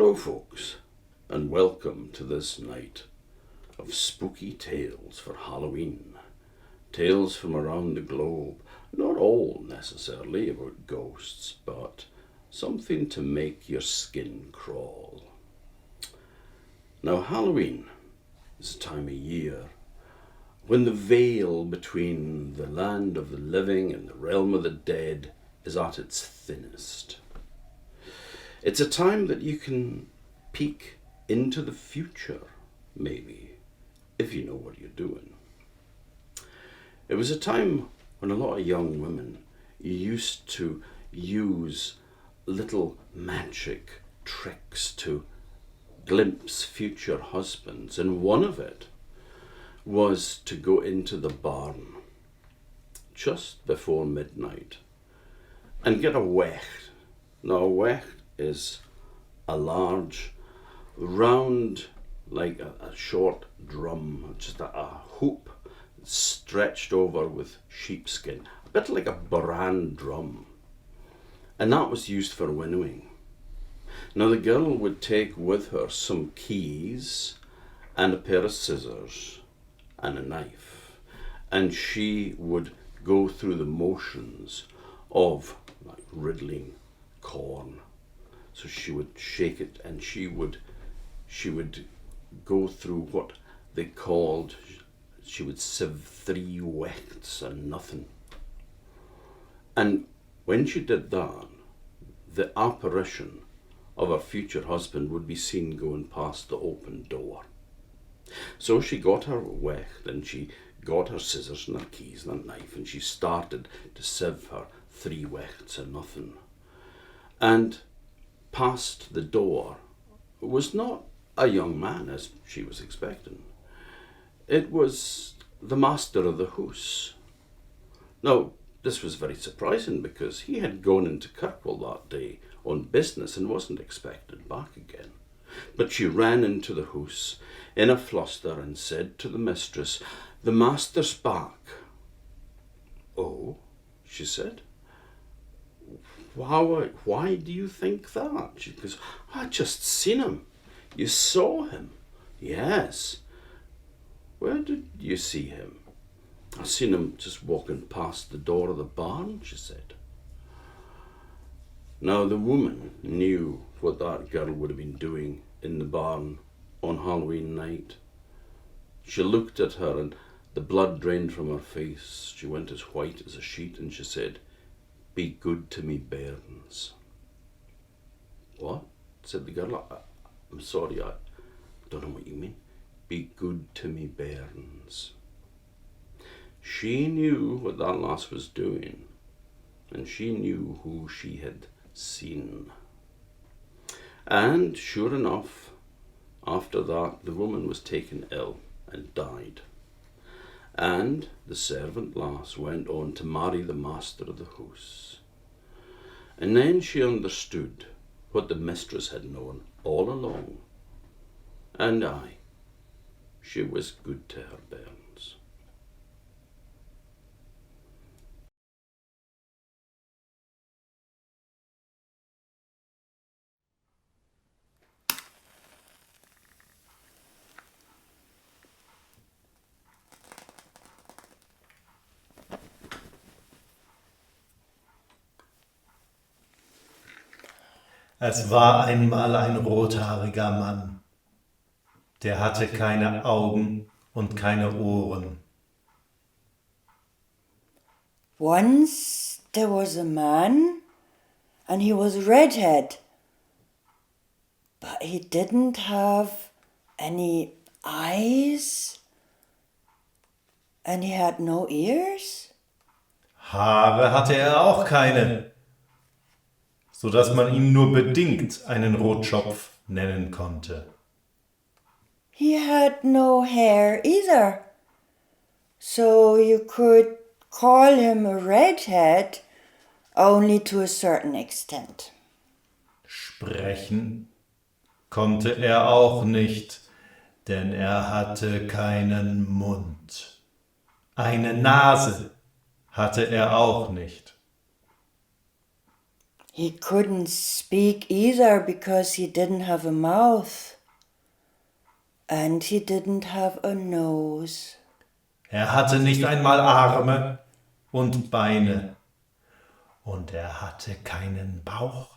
Hello folks, and welcome to this night of spooky tales for Halloween. Tales from around the globe, not all necessarily about ghosts, but something to make your skin crawl. Now Halloween is a time of year when the veil between the land of the living and the realm of the dead is at its thinnest. It's a time that you can peek into the future, maybe, if you know what you're doing. It was a time when a lot of young women used to use little magic tricks to glimpse future husbands, and one of it was to go into the barn just before midnight and get a wecht. Now a wecht is a large, round, like a short drum, just a hoop stretched over with sheepskin, a bit like a boran drum. And that was used for winnowing. Now the girl would take with her some keys and a pair of scissors and a knife, and she would go through the motions of like riddling corn. So she would shake it, and she would go through what they called, she would sieve 3 wechts and nothing. And when she did that, the apparition of her future husband would be seen going past the open door. So she got her wecht, and she got her scissors and her keys and her knife, and she started to sieve her 3 wechts and nothing. And past the door was not a young man as she was expecting. It was the master of the house. Now, this was very surprising because he had gone into Kirkwall that day on business and wasn't expected back again. But she ran into the house in a fluster and said to the mistress, "The master's back." "Oh," she said. Why do you think that?" She goes, "I just seen him." "You saw him?" "Yes." "Where did you see him?" "I seen him just walking past the door of the barn," she said. Now the woman knew what that girl would have been doing in the barn on Halloween night. She looked at her and the blood drained from her face. She went as white as a sheet and she said, "Be good to me, bairns." "What?" said the girl. I'm sorry, I don't know what you mean." "Be good to me, bairns." She knew what that lass was doing, and she knew who she had seen. And sure enough, after that, the woman was taken ill and died. And the servant lass went on to marry the master of the house. And then she understood what the mistress had known all along. And she was good to her bairns. Es war einmal ein rothaariger Mann, der hatte keine Augen und keine Ohren. Once there was a man, and he was redhead, but he didn't have any eyes, and he had no ears. Haare hatte er auch keine, so dass man ihn nur bedingt einen Rotschopf nennen konnte. He had no hair either, so you could call him a redhead only to a certain extent. Sprechen konnte er auch nicht, denn er hatte keinen Mund. Eine Nase hatte er auch nicht. He couldn't speak either because he didn't have a mouth. And he didn't have a nose. Er hatte nicht einmal Arme und Beine. Und er hatte keinen Bauch.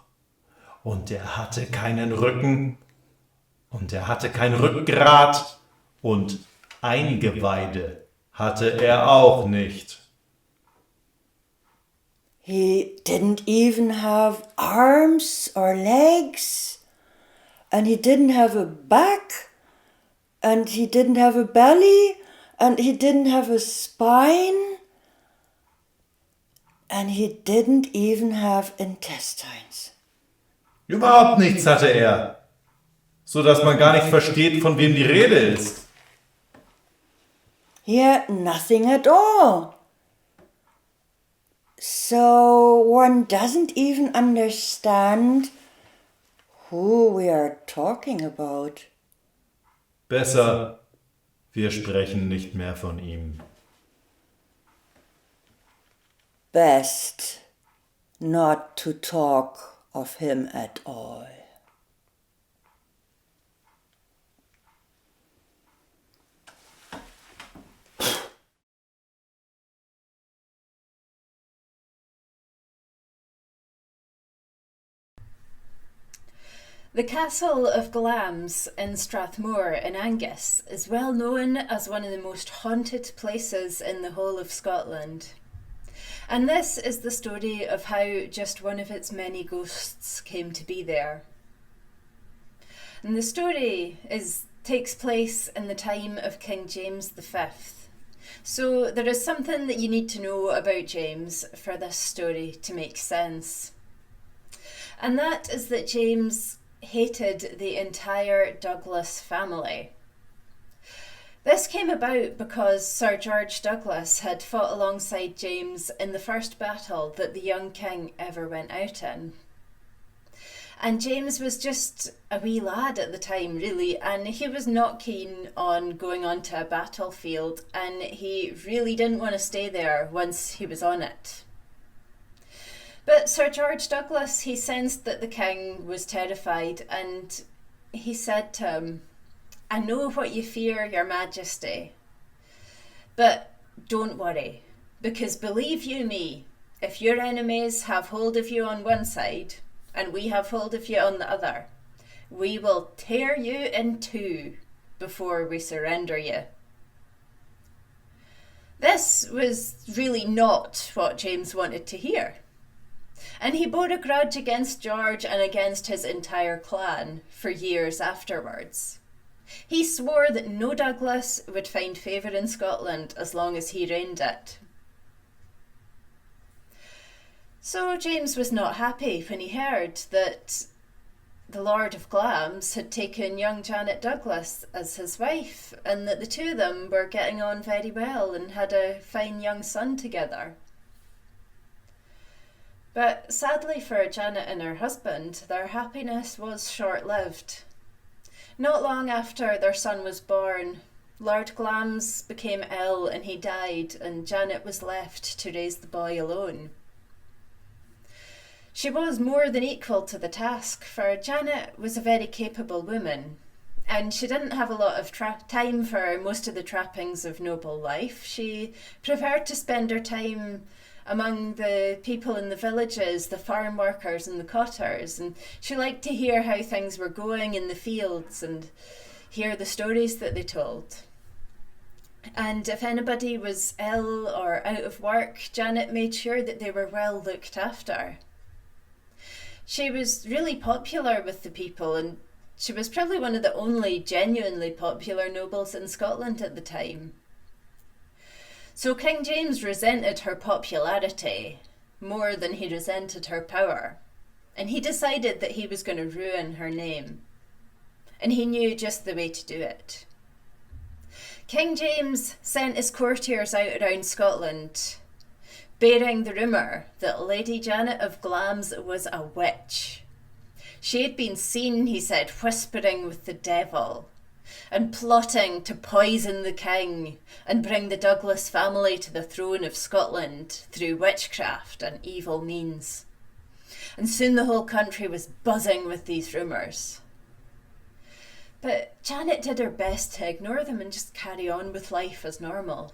Und er hatte keinen Rücken. Und er hatte kein Rückgrat. Und Eingeweide hatte er auch nicht. He didn't even have arms or legs. And he didn't have a back. And he didn't have a belly. And he didn't have a spine. And he didn't even have intestines. Überhaupt nichts hatte er, so dass man gar nicht versteht, von wem die Rede ist. He had nothing at all. So one doesn't even understand who we are talking about. Besser, wir sprechen nicht mehr von ihm. Best not to talk of him at all. The castle of Glamis in Strathmore in Angus is well known as one of the most haunted places in the whole of Scotland. And this is the story of how just one of its many ghosts came to be there. And the story takes place in the time of King James V. So there is something that you need to know about James for this story to make sense. And that is that James hated the entire Douglas family. This came about because Sir George Douglas had fought alongside James in the first battle that the young king ever went out in. And James was just a wee lad at the time, really, and he was not keen on going onto a battlefield, and he really didn't want to stay there once he was on it. But Sir George Douglas, he sensed that the king was terrified, and he said to him, "I know what you fear, your majesty, but don't worry, because believe you me, if your enemies have hold of you on one side, and we have hold of you on the other, we will tear you in two before we surrender you." This was really not what James wanted to hear. And he bore a grudge against George and against his entire clan for years afterwards. He swore that no Douglas would find favour in Scotland as long as he reigned it. So James was not happy when he heard that the Lord of Glamis had taken young Janet Douglas as his wife, and that the two of them were getting on very well and had a fine young son together. But sadly for Janet and her husband, their happiness was short-lived. Not long after their son was born, Lord Glamis became ill and he died, and Janet was left to raise the boy alone. She was more than equal to the task, for Janet was a very capable woman, and she didn't have a lot of time for most of the trappings of noble life. She preferred to spend her time among the people in the villages, the farm workers and the cotters, and she liked to hear how things were going in the fields and hear the stories that they told. And if anybody was ill or out of work, Janet made sure that they were well looked after. She was really popular with the people, and she was probably one of the only genuinely popular nobles in Scotland at the time. So King James resented her popularity more than he resented her power, and he decided that he was going to ruin her name, and he knew just the way to do it. King James sent his courtiers out around Scotland, bearing the rumour that Lady Janet of Glamis was a witch. She had been seen, he said, whispering with the devil and plotting to poison the king and bring the Douglas family to the throne of Scotland through witchcraft and evil means. and soon the whole country was buzzing with these rumours. But Janet did her best to ignore them and just carry on with life as normal.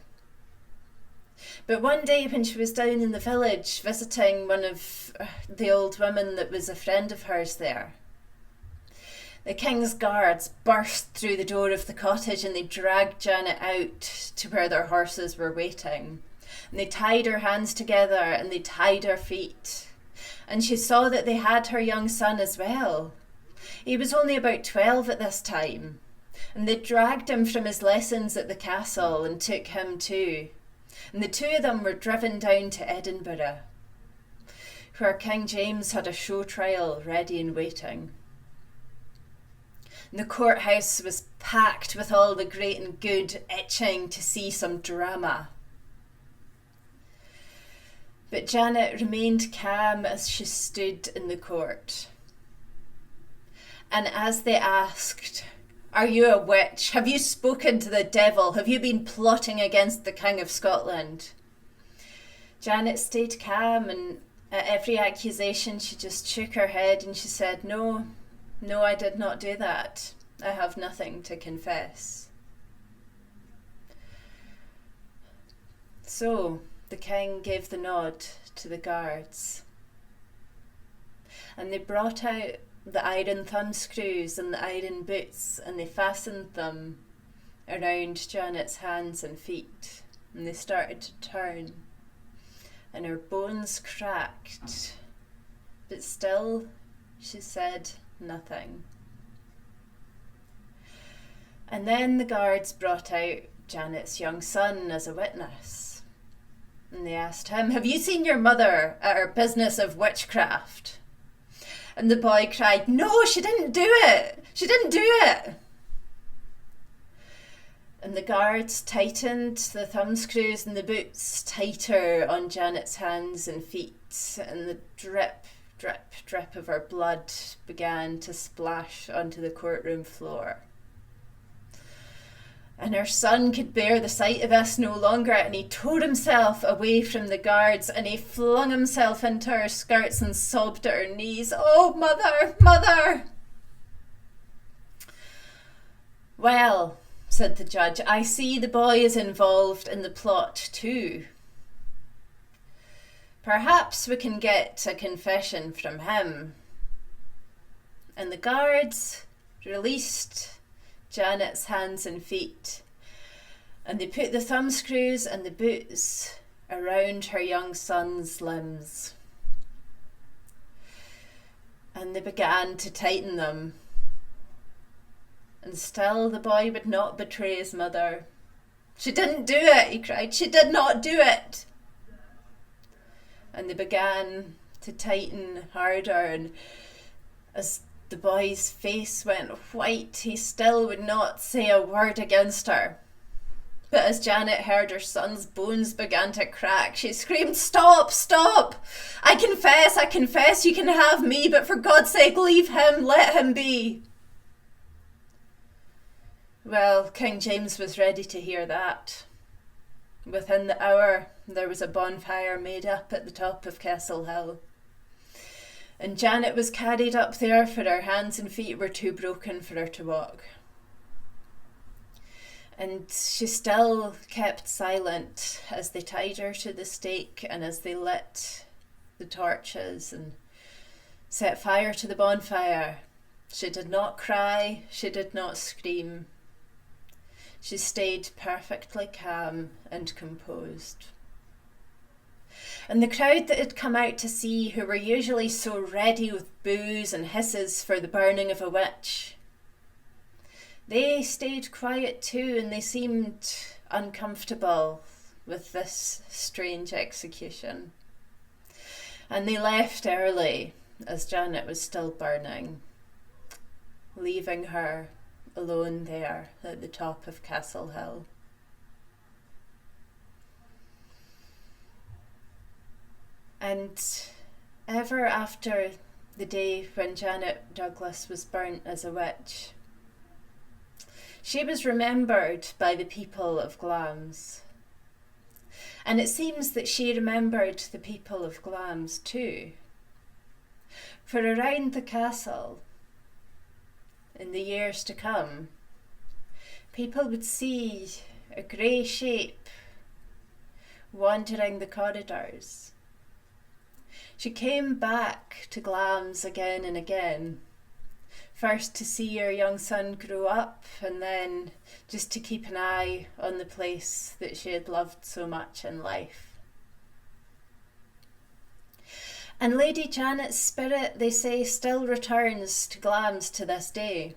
But one day when she was down in the village visiting one of the old women that was a friend of hers there, the king's guards burst through the door of the cottage and they dragged Janet out to where their horses were waiting. And they tied her hands together and they tied her feet. And she saw that they had her young son as well. He was only about 12 at this time. And they dragged him from his lessons at the castle and took him too. And the two of them were driven down to Edinburgh, where King James had a show trial ready and waiting. The courthouse was packed with all the great and good itching to see some drama. But Janet remained calm as she stood in the court. And as they asked, "Are you a witch? Have you spoken to the devil? Have you been plotting against the King of Scotland?" Janet stayed calm, and at every accusation she just shook her head and she said, No, I did not do that. I have nothing to confess. So the king gave the nod to the guards, and they brought out the iron thumbscrews and the iron boots, and they fastened them around Janet's hands and feet, and they started to turn, and her bones cracked, but still she said nothing. And then the guards brought out Janet's young son as a witness, and they asked him, "Have you seen your mother at her business of witchcraft?" And the boy cried, "No, she didn't do it! She didn't do it!" And the guards tightened the thumbscrews and the boots tighter on Janet's hands and feet, and the drip, drip, drip of her blood began to splash onto the courtroom floor. And her son could bear the sight of this no longer, and he tore himself away from the guards, and he flung himself into her skirts and sobbed at her knees, "Oh, mother, mother!" "Well," said the judge, "I see the boy is involved in the plot too. Perhaps we can get a confession from him." And the guards released Janet's hands and feet, and they put the thumbscrews and the boots around her young son's limbs, and they began to tighten them. And still the boy would not betray his mother. "She didn't do it," he cried. "She did not do it." And they began to tighten harder, and as the boy's face went white, he still would not say a word against her. But as Janet heard her son's bones began to crack, she screamed, "Stop, stop! I confess, you can have me, but for God's sake, leave him, let him be." Well, King James was ready to hear that. Within the hour, there was a bonfire made up at the top of Castle Hill. And Janet was carried up there, for her hands and feet were too broken for her to walk. And she still kept silent as they tied her to the stake and as they lit the torches and set fire to the bonfire. She did not cry, she did not scream. She stayed perfectly calm and composed. And the crowd that had come out to see, who were usually so ready with boos and hisses for the burning of a witch, they stayed quiet too, and they seemed uncomfortable with this strange execution. And they left early as Janet was still burning, leaving her alone there at the top of Castle Hill. And ever after the day when Janet Douglas was burnt as a witch, she was remembered by the people of Glamis. And it seems that she remembered the people of Glamis too. For around the castle, in the years to come, people would see a grey shape wandering the corridors. She came back to Glamis again and again, first to see her young son grow up, and then just to keep an eye on the place that she had loved so much in life. And Lady Janet's spirit, they say, still returns to Glamis to this day.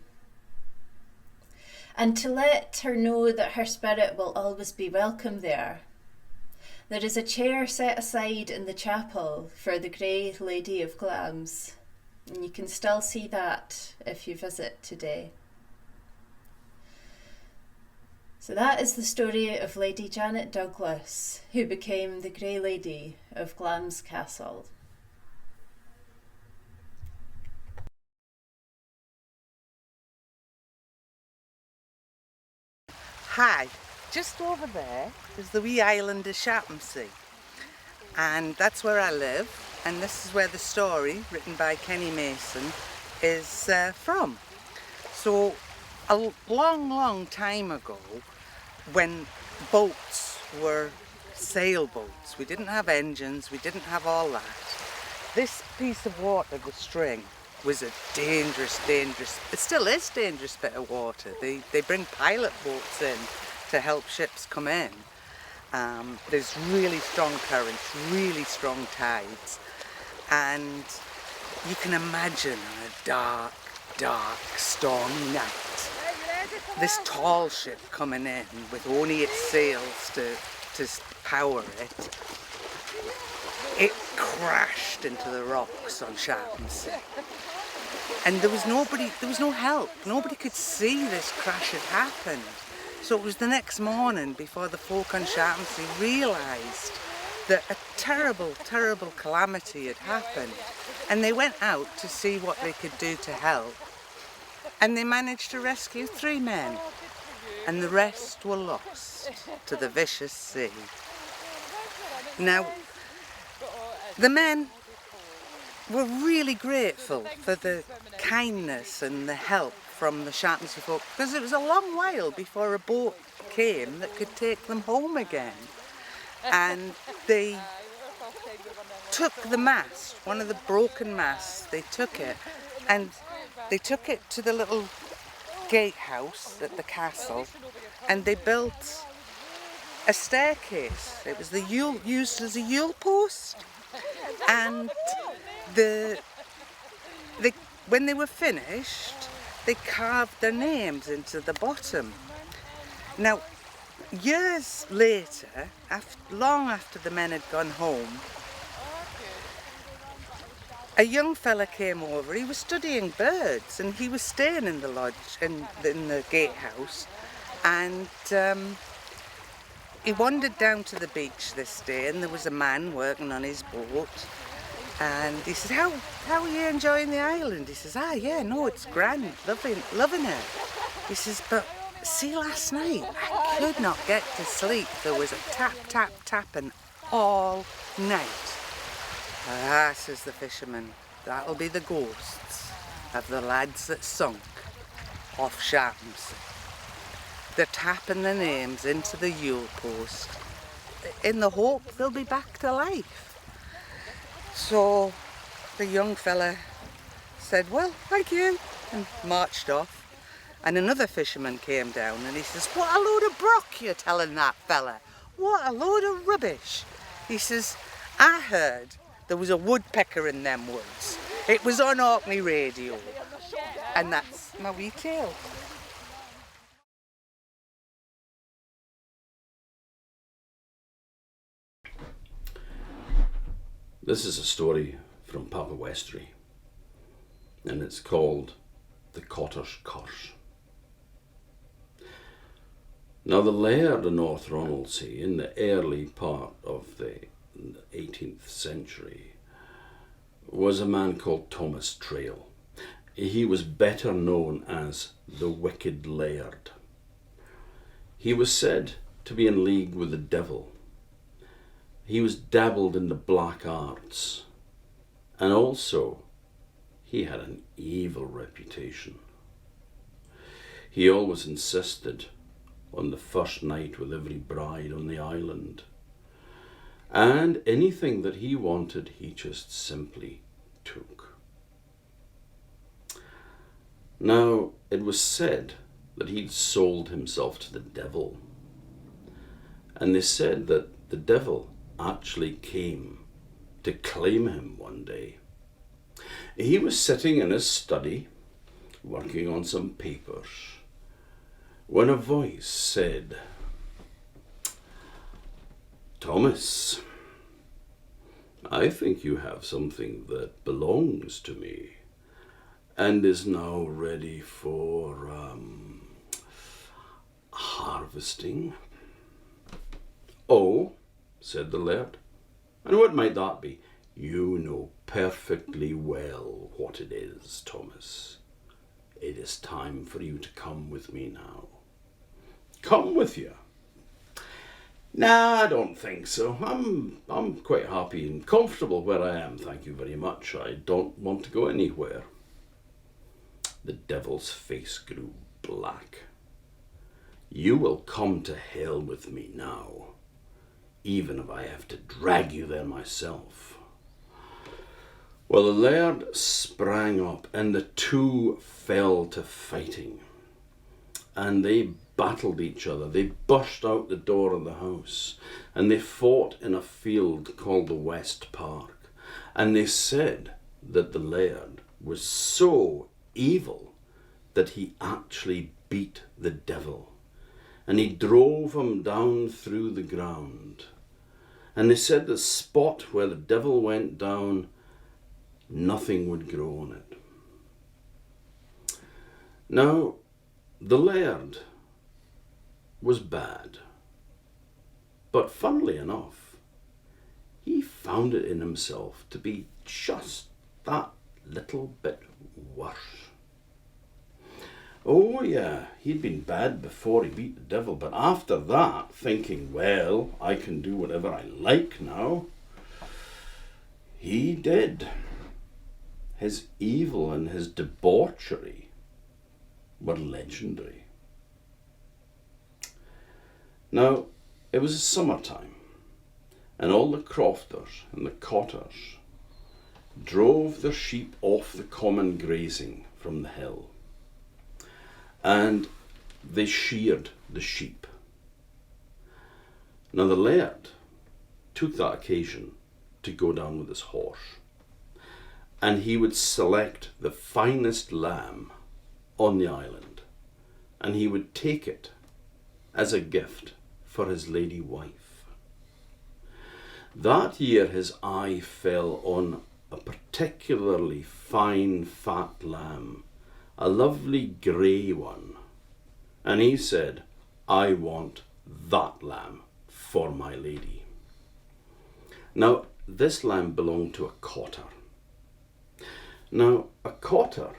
And to let her know that her spirit will always be welcome there is a chair set aside in the chapel for the Grey Lady of Glamis. And you can still see that if you visit today. So that is the story of Lady Janet Douglas, who became the Grey Lady of Glamis Castle. Hi, just over there is the wee island of Shatthamsea, and that's where I live, and this is where the story, written by Kenny Mason, is from. So a long time ago, when boats were sailboats, we didn't have engines, we didn't have all that, this piece of water, the string, was a dangerous, it still is dangerous bit of water. They bring pilot boats in to help ships come in. There's really strong currents, really strong tides, and you can imagine on a dark, stormy night, this tall ship coming in with only its sails to power it. It crashed into the rocks on Shatthamsea. And there was no help. Nobody could see this crash had happened. So it was the next morning before the folk on Shatthamsea realised that a terrible calamity had happened. And they went out to see what they could do to help. And they managed to rescue 3 men. And the rest were lost to the vicious sea. Now, the men were really grateful for the kindness and the help from the Shatthamsea folk, because it was a long while before a boat came that could take them home again. And they took the mast, one of the broken masts, they took it to the little gatehouse at the castle, and they built a staircase. It was used as a Yule post, and when they were finished, they carved their names into the bottom. Now, years later, long after the men had gone home, a young fella came over. He was studying birds, and he was staying in the lodge, in the gatehouse, and he wandered down to the beach this day, and there was a man working on his boat. And he said, how are you enjoying the island? He says, yeah, no, it's grand, loving it. He says, but see, last night, I could not get to sleep. There was a tapping all night. Says the fisherman, that'll be the ghosts of the lads that sunk off Shatthamsea. They're tapping their names into the Yule post in the hope they'll be back to life. So the young fella said, well, thank you, and marched off. And another fisherman came down and he says, what a load of brock you're telling that fella. What a load of rubbish. He says, I heard there was a woodpecker in them woods. It was on Orkney radio. And that's my wee tale. This is a story from Papa Westry, and it's called The Cotter's Curse. Now, the Laird of North Ronaldsay, in the early part of the 18th century, was a man called Thomas Trail. He was better known as the Wicked Laird. He was said to be in league with the devil. He was dabbled in the black arts, and also he had an evil reputation. He always insisted on the first night with every bride on the island. And anything that he wanted, he just simply took. Now, it was said that he'd sold himself to the devil. And they said that the devil actually came to claim him one day. He was sitting in his study, working on some papers, when a voice said, "Thomas, I think you have something that belongs to me and is now ready for harvesting." "Oh," said the laird, "and what might that be?" "You know perfectly well what it is, Thomas. It is time for you to come with me now." "Come with you?" "Nah, I don't think so. I'm quite happy and comfortable where I am, thank you very much. I don't want to go anywhere." The devil's face grew black. "You will come to hell with me now, even if I have to drag you there myself." Well, the laird sprang up and the two fell to fighting. And they battled each other. They burst out the door of the house and they fought in a field called the West Park. And they said that the laird was so evil that he actually beat the devil. And he drove him down through the ground. And they said the spot where the devil went down, nothing would grow on it. Now, the laird was bad, but funnily enough, he found it in himself to be just that little bit worse. Oh yeah, he'd been bad before he beat the devil, but after that, thinking, well, I can do whatever I like now, he did. His evil and his debauchery were legendary. Now, it was summertime, and all the crofters and the cotters drove their sheep off the common grazing from the hill, and they sheared the sheep. Now the laird took that occasion to go down with his horse, and he would select the finest lamb on the island, and he would take it as a gift for his lady wife. That year his eye fell on a particularly fine fat lamb, a lovely grey one, and he said, "I want that lamb for my lady." Now this lamb belonged to a cotter. Now a cotter,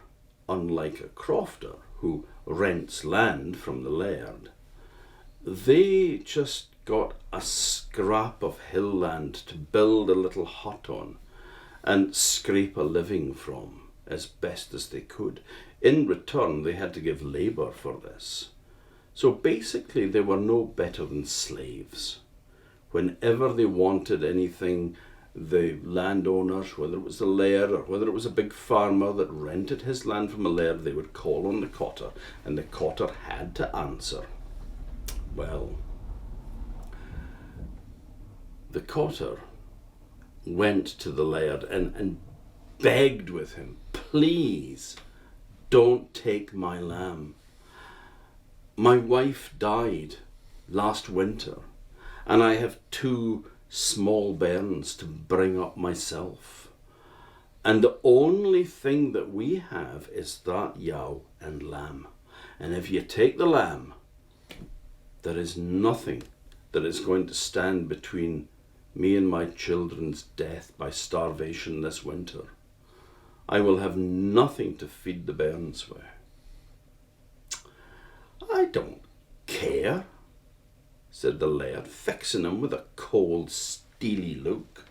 unlike a crofter who rents land from the laird, they just got a scrap of hill land to build a little hut on and scrape a living from as best as they could. In return, they had to give labour for this. So basically, they were no better than slaves. Whenever they wanted anything, the landowners, whether it was the laird or whether it was a big farmer that rented his land from a laird, they would call on the cotter, and the cotter had to answer. Well, the cotter went to the laird and begged with him, "Please, don't take my lamb. My wife died last winter, and I have 2 small bairns to bring up myself. And the only thing that we have is that yow and lamb. And if you take the lamb, there is nothing that is going to stand between me and my children's death by starvation this winter. I will have nothing to feed the bairns with." "I don't care," said the laird, fixing him with a cold, steely look.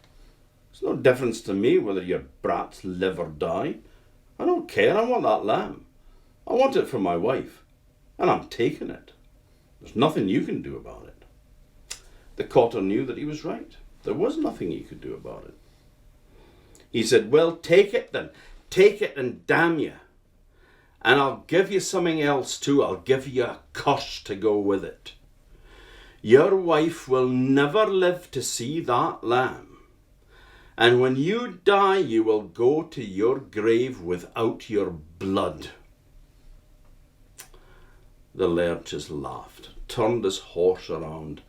"There's no difference to me whether your brats live or die. I don't care, I want that lamb. I want it for my wife, and I'm taking it. There's nothing you can do about it. The cotter knew that he was right. There was nothing he could do about it. He said, well, take it then. Take it and damn you. And I'll give you something else too. I'll give you a curse to go with it. Your wife will never live to see that lamb. And when you die, you will go to your grave without your blood. The laird just laughed, turned his horse around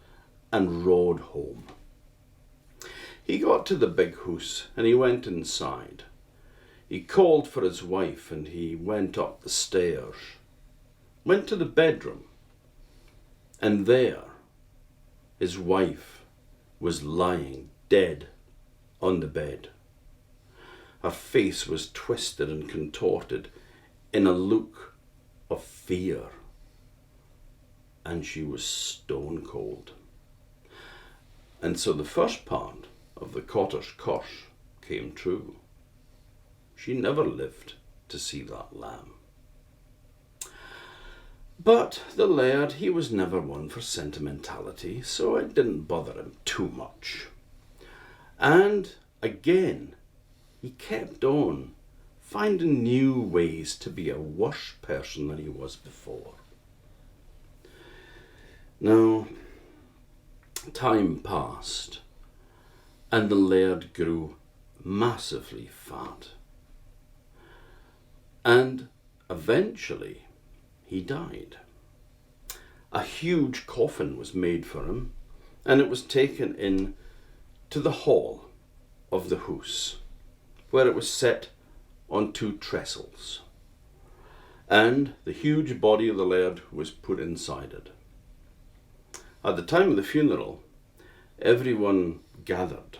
and rode home. He got to the big house and he went inside. He called for his wife and he went up the stairs, went to the bedroom, and there his wife was lying dead on the bed. Her face was twisted and contorted in a look of fear, and she was stone cold. And so the first part of the cotter's curse came true. She never lived to see that lamb. But the laird, he was never one for sentimentality, so it didn't bother him too much. And again, he kept on finding new ways to be a worse person than he was before. Now, time passed, and the laird grew massively fat. And eventually he died. A huge coffin was made for him, and it was taken in to the hall of the house, where it was set on 2 trestles, and the huge body of the laird was put inside it. At the time of the funeral, everyone gathered.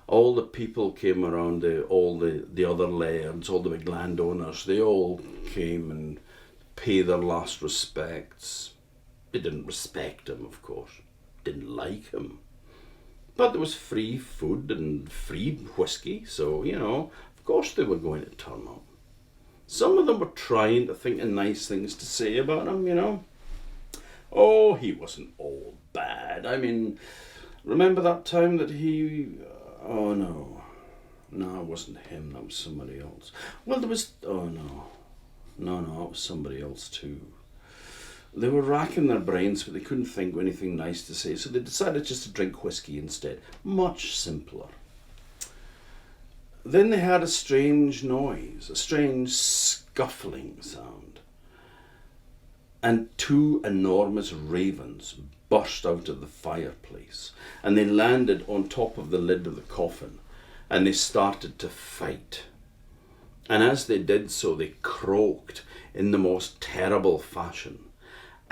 All the people came around, all the other lairds, all the big landowners, they all came and paid their last respects. They didn't respect him, of course, didn't like him. But there was free food and free whiskey, so, of course they were going to turn up. Some of them were trying to think of nice things to say about him, Oh, he wasn't all bad. I mean, remember that time that he... Oh, no, it wasn't him, that was somebody else. Well, there was... Oh, no, it was somebody else too. They were racking their brains, but they couldn't think of anything nice to say, so they decided just to drink whiskey instead. Much simpler. Then they had a strange noise, a strange scuffling sound. And 2 enormous ravens burst out of the fireplace, and they landed on top of the lid of the coffin, and they started to fight. And as they did so, they croaked in the most terrible fashion,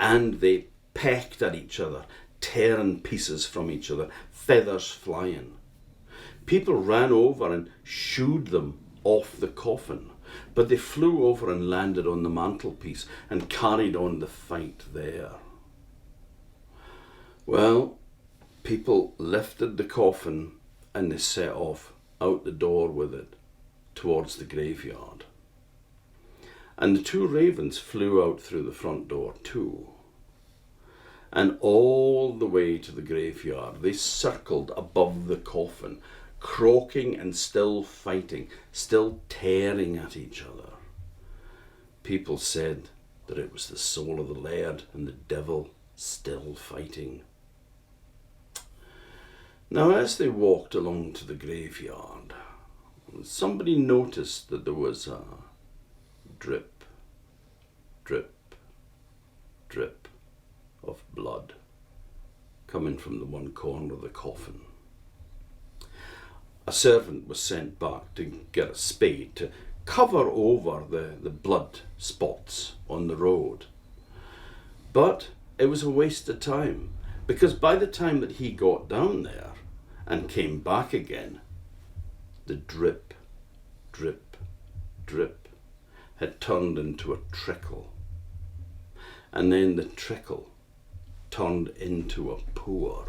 and they pecked at each other, tearing pieces from each other, feathers flying. People ran over and shooed them off the coffin, but they flew over and landed on the mantelpiece and carried on the fight there. Well, people lifted the coffin and they set off out the door with it towards the graveyard. And the 2 ravens flew out through the front door too. And all the way to the graveyard, they circled above the coffin, croaking and still fighting, still tearing at each other. People said that it was the soul of the laird and the devil still fighting. Now, as they walked along to the graveyard, somebody noticed that there was a drip, drip, drip of blood coming from the one corner of the coffin. A servant was sent back to get a spade to cover over the blood spots on the road. But it was a waste of time, because by the time that he got down there and came back again, the drip, drip, drip had turned into a trickle. And then the trickle turned into a pour.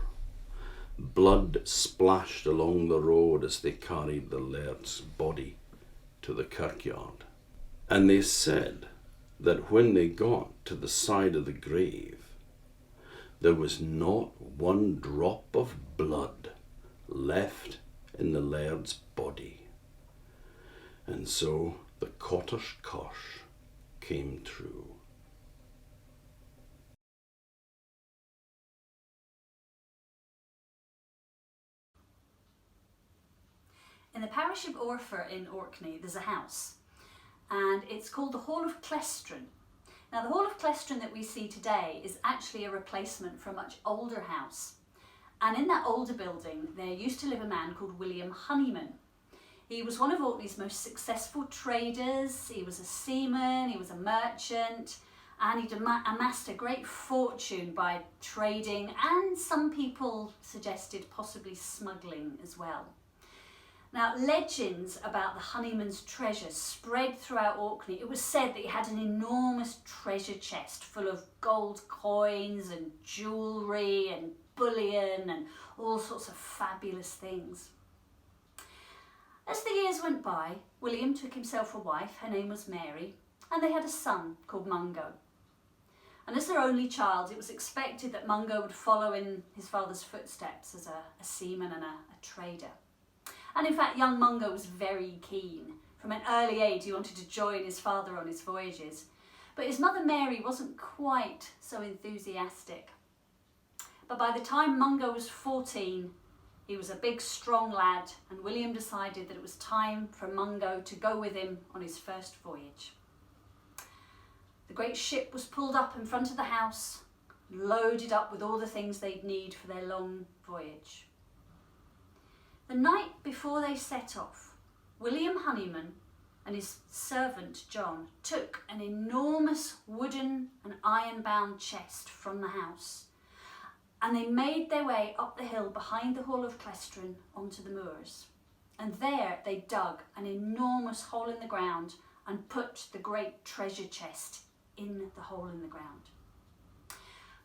Blood splashed along the road as they carried the laird's body to the kirkyard. And they said that when they got to the side of the grave, there was not one drop of blood left in the laird's body. And so the cotter's curse came true. In the parish of Orford in Orkney, there's a house, and it's called the Hall of Clestron. Now, the Hall of Clestron that we see today is actually a replacement for a much older house. And in that older building, there used to live a man called William Honeyman. He was one of Orkney's most successful traders. He was a seaman, he was a merchant, and he'd amassed a great fortune by trading, and some people suggested possibly smuggling as well. Now, legends about the Honeyman's treasure spread throughout Orkney. It was said that he had an enormous treasure chest full of gold coins and jewellery and bullion and all sorts of fabulous things. As the years went by, William took himself a wife. Her name was Mary, and they had a son called Mungo. And as their only child, it was expected that Mungo would follow in his father's footsteps as a seaman and a trader. And in fact, young Mungo was very keen. From an early age, he wanted to join his father on his voyages. But his mother Mary wasn't quite so enthusiastic. But by the time Mungo was 14, he was a big, strong lad, and William decided that it was time for Mungo to go with him on his first voyage. The great ship was pulled up in front of the house, loaded up with all the things they'd need for their long voyage. The night before they set off, William Honeyman and his servant John took an enormous wooden and iron-bound chest from the house, and they made their way up the hill behind the Hall of Clestron onto the moors. And there they dug an enormous hole in the ground and put the great treasure chest in the hole in the ground.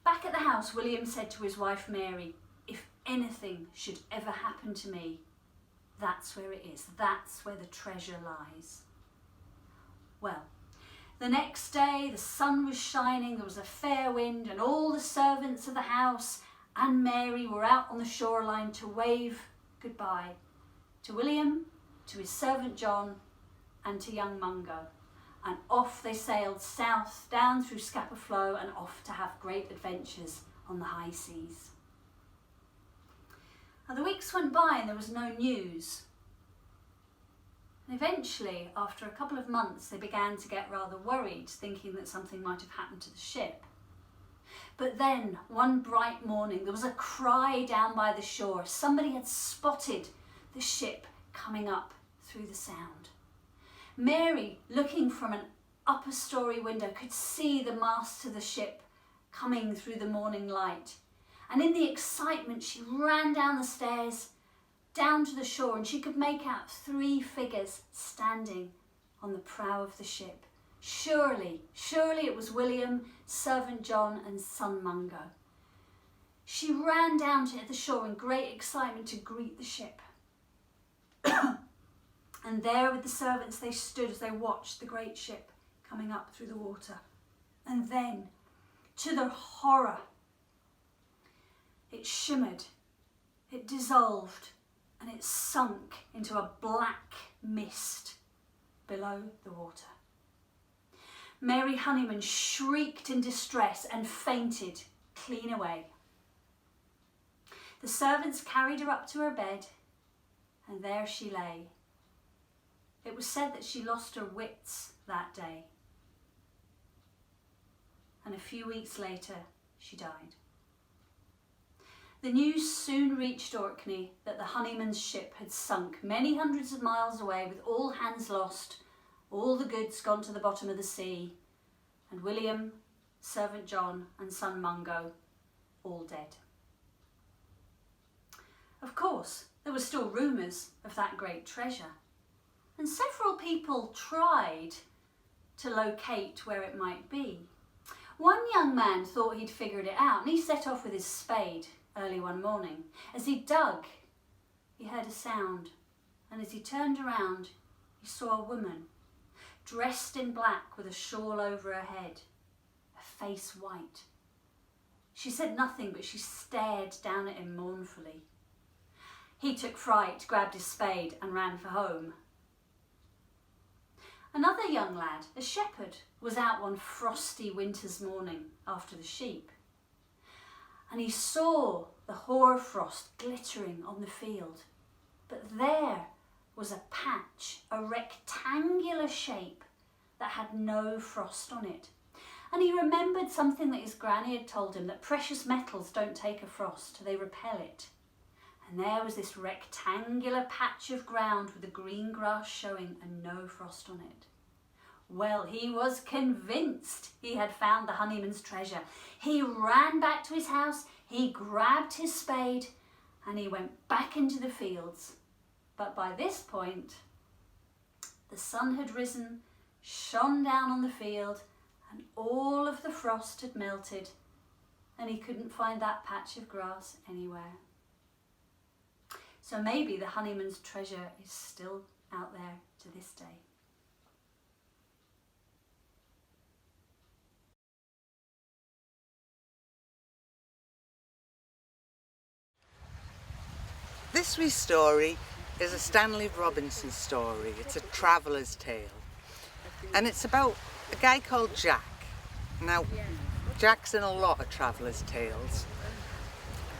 Back at the house, William said to his wife Mary, "If anything should ever happen to me, that's where it is. That's where the treasure lies." Well, the next day the sun was shining, there was a fair wind, and all the servants of the house and Mary were out on the shoreline to wave goodbye to William, to his servant John, and to young Mungo. And off they sailed south, down through Scapa Flow, and off to have great adventures on the high seas. Now, the weeks went by and there was no news. And eventually, after a couple of months, they began to get rather worried, thinking that something might have happened to the ship. But then, one bright morning, there was a cry down by the shore. Somebody had spotted the ship coming up through the sound. Mary, looking from an upper story window, could see the masts of the ship coming through the morning light. And in the excitement, she ran down the stairs, down to the shore, and she could make out 3 figures standing on the prow of the ship. Surely it was William, servant John, and son Mungo. She ran down to the shore in great excitement to greet the ship. And there with the servants they stood as they watched the great ship coming up through the water. And then, to their horror, it shimmered, it dissolved, and it sunk into a black mist below the water. Mary Honeyman shrieked in distress and fainted clean away. The servants carried her up to her bed, and there she lay. It was said that she lost her wits that day, and a few weeks later she died. The news soon reached Orkney that the Honeyman's ship had sunk many hundreds of miles away, with all hands lost, all the goods gone to the bottom of the sea, and William, servant John, and son Mungo all dead. Of course, there were still rumours of that great treasure, and several people tried to locate where it might be. One young man thought he'd figured it out, and he set off with his spade early one morning. As he dug, he heard a sound, and as he turned around, he saw a woman dressed in black with a shawl over her head, her face white. She said nothing, but she stared down at him mournfully. He took fright, grabbed his spade and ran for home. Another young lad, a shepherd, was out one frosty winter's morning after the sheep, and he saw the hoarfrost glittering on the field. But there was a patch, a rectangular shape that had no frost on it. And he remembered something that his granny had told him, that precious metals don't take a frost, they repel it. And there was this rectangular patch of ground with the green grass showing and no frost on it. Well, he was convinced he had found the honeyman's treasure. He ran back to his house, he grabbed his spade, and he went back into the fields. But by this point, the sun had risen, shone down on the field, and all of the frost had melted, and he couldn't find that patch of grass anywhere. So maybe the honeyman's treasure is still out there to this day. This wee story is a Stanley Robinson story. It's a traveller's tale. And it's about a guy called Jack. Now, Jack's in a lot of traveller's tales.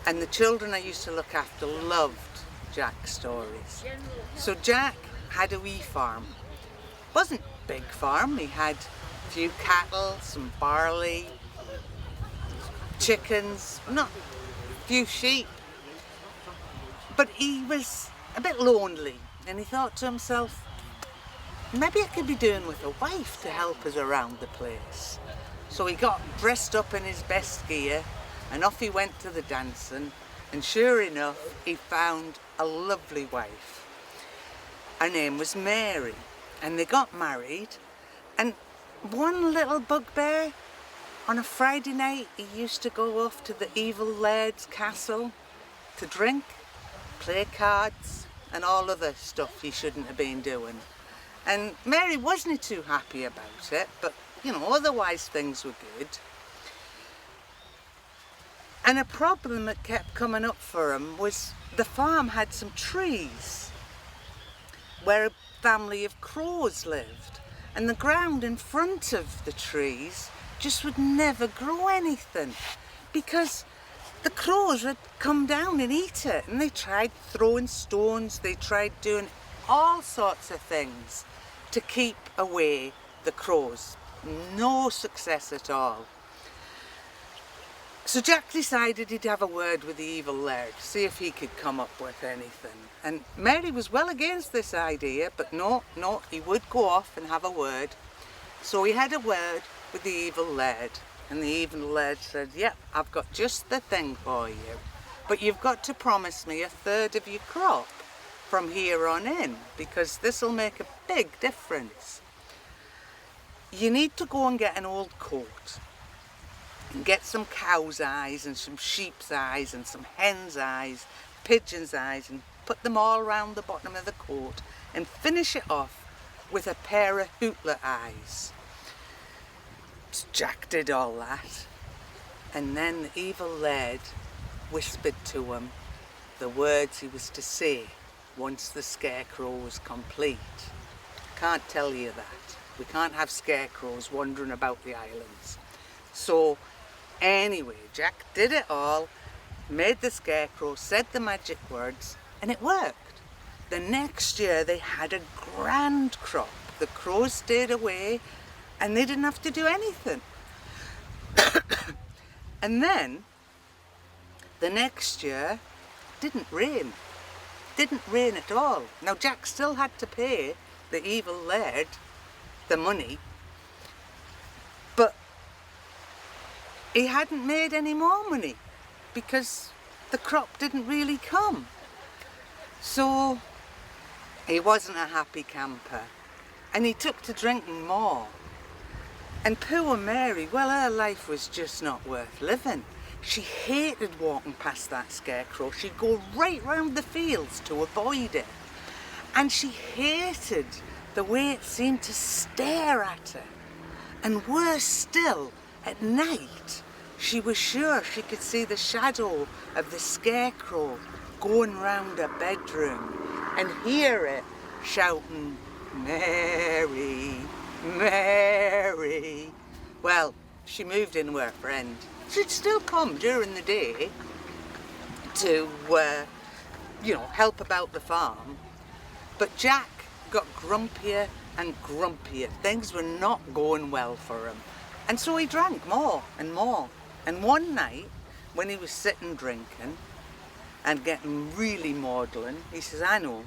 And the children I used to look after loved Jack's stories. So Jack had a wee farm. Wasn't a big farm. He had a few cattle, some barley, chickens, not a few sheep. But he was a bit lonely, and he thought to himself, maybe I could be doing with a wife to help us around the place. So he got dressed up in his best gear, and off he went to the dancing, and sure enough, he found a lovely wife. Her name was Mary, and they got married, and one little bugbear, on a Friday night, he used to go off to the evil laird's castle to drink, play cards, and all other stuff he shouldn't have been doing. And Mary wasn't too happy about it, but you know, otherwise things were good. And a problem that kept coming up for him was the farm had some trees where a family of crows lived, and the ground in front of the trees just would never grow anything because the crows would come down and eat it, and they tried throwing stones, they tried doing all sorts of things to keep away the crows. No success at all. So Jack decided he'd have a word with the evil laird, see if he could come up with anything. And Mary was well against this idea, but no, he would go off and have a word. So he had a word with the evil laird. And the evil laird said, "Yep, I've got just the thing for you. But you've got to promise me a third of your crop from here on in, because this will make a big difference. You need to go and get an old coat and get some cow's eyes and some sheep's eyes and some hen's eyes, pigeon's eyes, and put them all round the bottom of the coat and finish it off with a pair of hootler eyes." So Jack did all that, and then the evil laird whispered to him the words he was to say once the scarecrow was complete. Can't tell you that. We can't have scarecrows wandering about the islands. So anyway, Jack did it all, made the scarecrow, said the magic words, and it worked. The next year they had a grand crop. The crows stayed away and they didn't have to do anything. And then the next year didn't rain. Didn't rain at all. Now Jack still had to pay the evil laird the money, but he hadn't made any more money because the crop didn't really come. So he wasn't a happy camper, and he took to drinking more. And poor Mary, well, her life was just not worth living. She hated walking past that scarecrow. She'd go right round the fields to avoid it. And she hated the way it seemed to stare at her. And worse still, at night, she was sure she could see the shadow of the scarecrow going round her bedroom and hear it shouting, "Mary, Mary." Well, she moved in with her friend. She'd still come during the day to, help about the farm. But Jack got grumpier and grumpier. Things were not going well for him. And so he drank more and more. And one night, when he was sitting drinking and getting really maudlin, he says, "I know,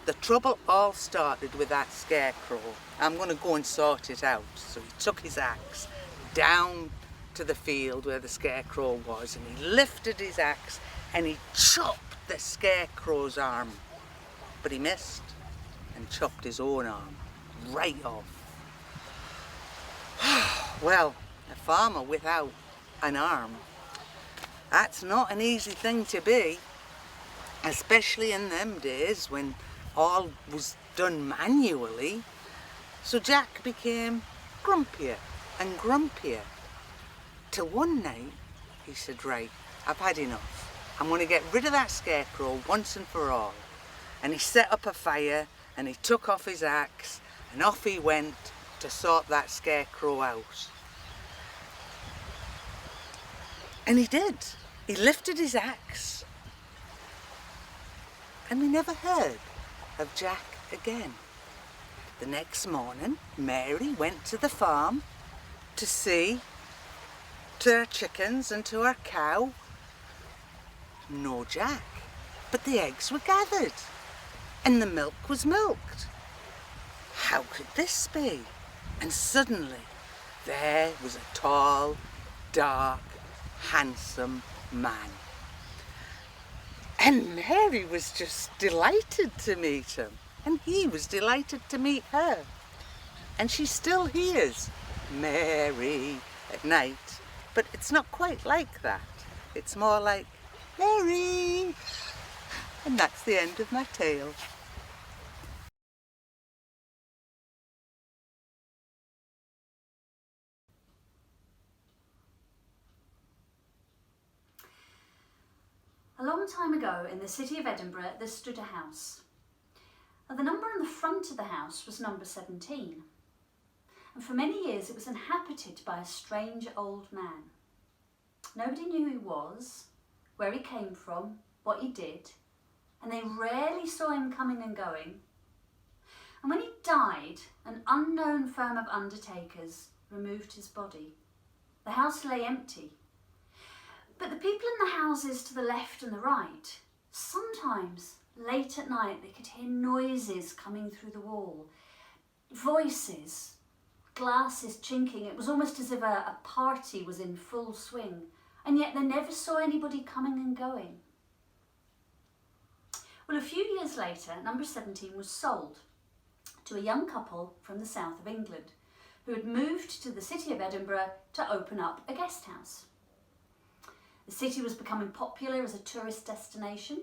the trouble all started with that scarecrow. I'm going to go and sort it out." So he took his axe down to the field where the scarecrow was, and he lifted his axe and he chopped the scarecrow's arm. But he missed and chopped his own arm right off. Well, a farmer without an arm, that's not an easy thing to be, especially in them days when all was done manually. So Jack became grumpier and grumpier, till one night he said, "Right, I've had enough. I'm going to get rid of that scarecrow once and for all." And he set up a fire and he took off his axe and off he went to sort that scarecrow out. And he did. He lifted his axe and we never heard of Jack again. The next morning, Mary went to the farm to see to her chickens and to her cow. No Jack, but the eggs were gathered and the milk was milked. How could this be? And suddenly there was a tall, dark, handsome man. And Mary was just delighted to meet him, and he was delighted to meet her. And she still hears "Mary" at night, but it's not quite like that. It's more like "Mary." And that's the end of my tale. A long time ago in the city of Edinburgh there stood a house. Now, the number on the front of the house was number 17. And for many years it was inhabited by a strange old man. Nobody knew who he was, where he came from, what he did, and they rarely saw him coming and going. And when he died, an unknown firm of undertakers removed his body. The house lay empty. But the people in the houses to the left and the right, sometimes late at night they could hear noises coming through the wall, voices, glasses chinking. It was almost as if a party was in full swing, and yet they never saw anybody coming and going. Well, a few years later, number 17 was sold to a young couple from the south of England who had moved to the city of Edinburgh to open up a guest house. The city was becoming popular as a tourist destination,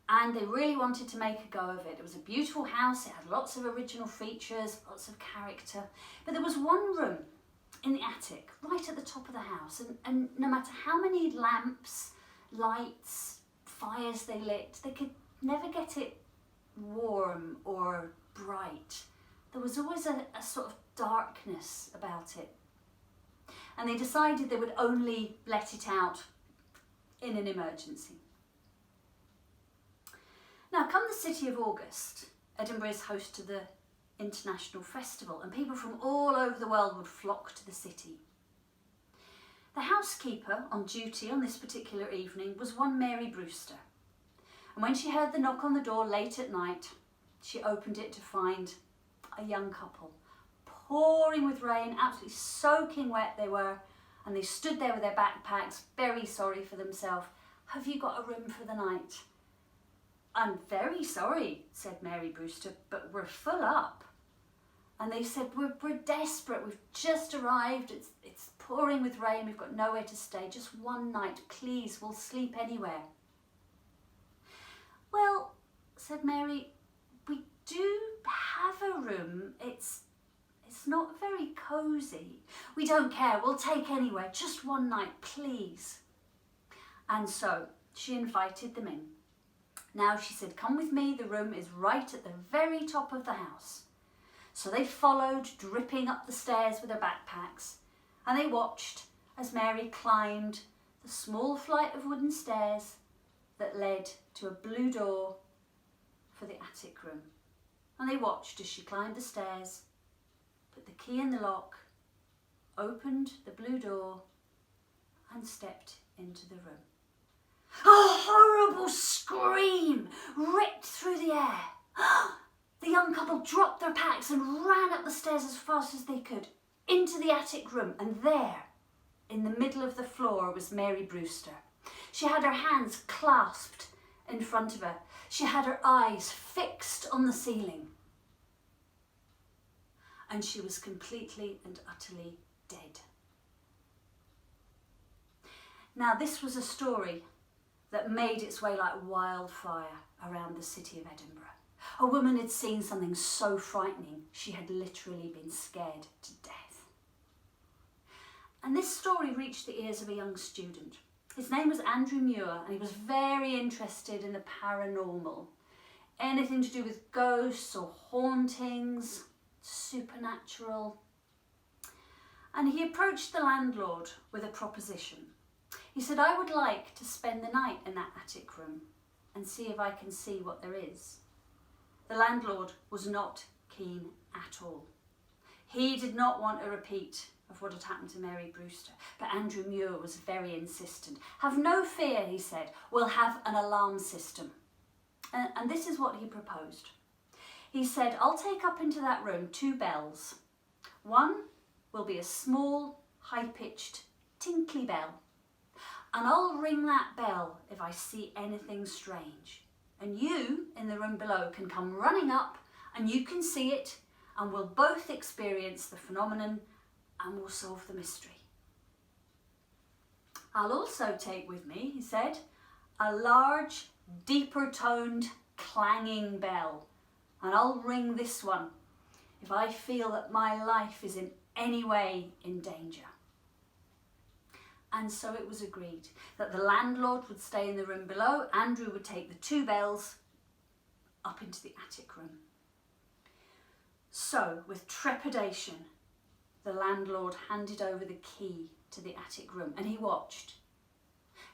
and they really wanted to make a go of it. It was a beautiful house, it had lots of original features, lots of character, but there was one room in the attic, right at the top of the house, and no matter how many lamps, lights, fires they lit, they could never get it warm or bright. There was always a sort of darkness about it. And they decided they would only let it out in an emergency. Now, come the city of August, Edinburgh is host to the International Festival, and people from all over the world would flock to the city. The housekeeper on duty on this particular evening was one Mary Brewster. And when she heard the knock on the door late at night, she opened it to find a young couple, pouring with rain, absolutely soaking wet they were, and they stood there with their backpacks, very sorry for themselves. "Have you got a room for the night?" "I'm very sorry," said Mary Brewster, "but we're full up." And they said, we're desperate, we've just arrived, it's pouring with rain, we've got nowhere to stay, just one night, please, we'll sleep anywhere. "Well," said Mary, do have a room. It's not very cosy. We don't care, we'll take anywhere, just one night, please. And so she invited them in. Now she said, come with me, the room is right at the very top of the house. So they followed, dripping up the stairs with their backpacks, and they watched as Mary climbed the small flight of wooden stairs that led to a blue door for the attic room. And they watched as she climbed the stairs, put the key in the lock, opened the blue door and stepped into the room. A horrible scream ripped through the air. The young couple dropped their packs and ran up the stairs as fast as they could into the attic room, and there, in the middle of the floor, was Mary Brewster. She had her hands clasped in front of her. She had her eyes fixed on the ceiling. And she was completely and utterly dead. Now, this was a story that made its way like wildfire around the city of Edinburgh. A woman had seen something so frightening, she had literally been scared to death. And this story reached the ears of a young student. His name was Andrew Muir, and he was very interested in the paranormal. Anything to do with ghosts or hauntings, supernatural. And he approached the landlord with a proposition. He said, I would like to spend the night in that attic room and see if I can see what there is. The landlord was not keen at all. He did not want a repeat of what had happened to Mary Brewster, but Andrew Muir was very insistent. Have no fear, he said, we'll have an alarm system. And this is what he proposed. He said, I'll take up into that room 2 bells. One will be a small, high-pitched, tinkly bell. And I'll ring that bell if I see anything strange. And you, in the room below, can come running up and you can see it, and we'll both experience the phenomenon and we'll solve the mystery. I'll also take with me, he said, a large, deeper toned, clanging bell. And I'll ring this one if I feel that my life is in any way in danger. And so it was agreed that the landlord would stay in the room below. Andrew would take the 2 bells up into the attic room. So, with trepidation, the landlord handed over the key to the attic room, and he watched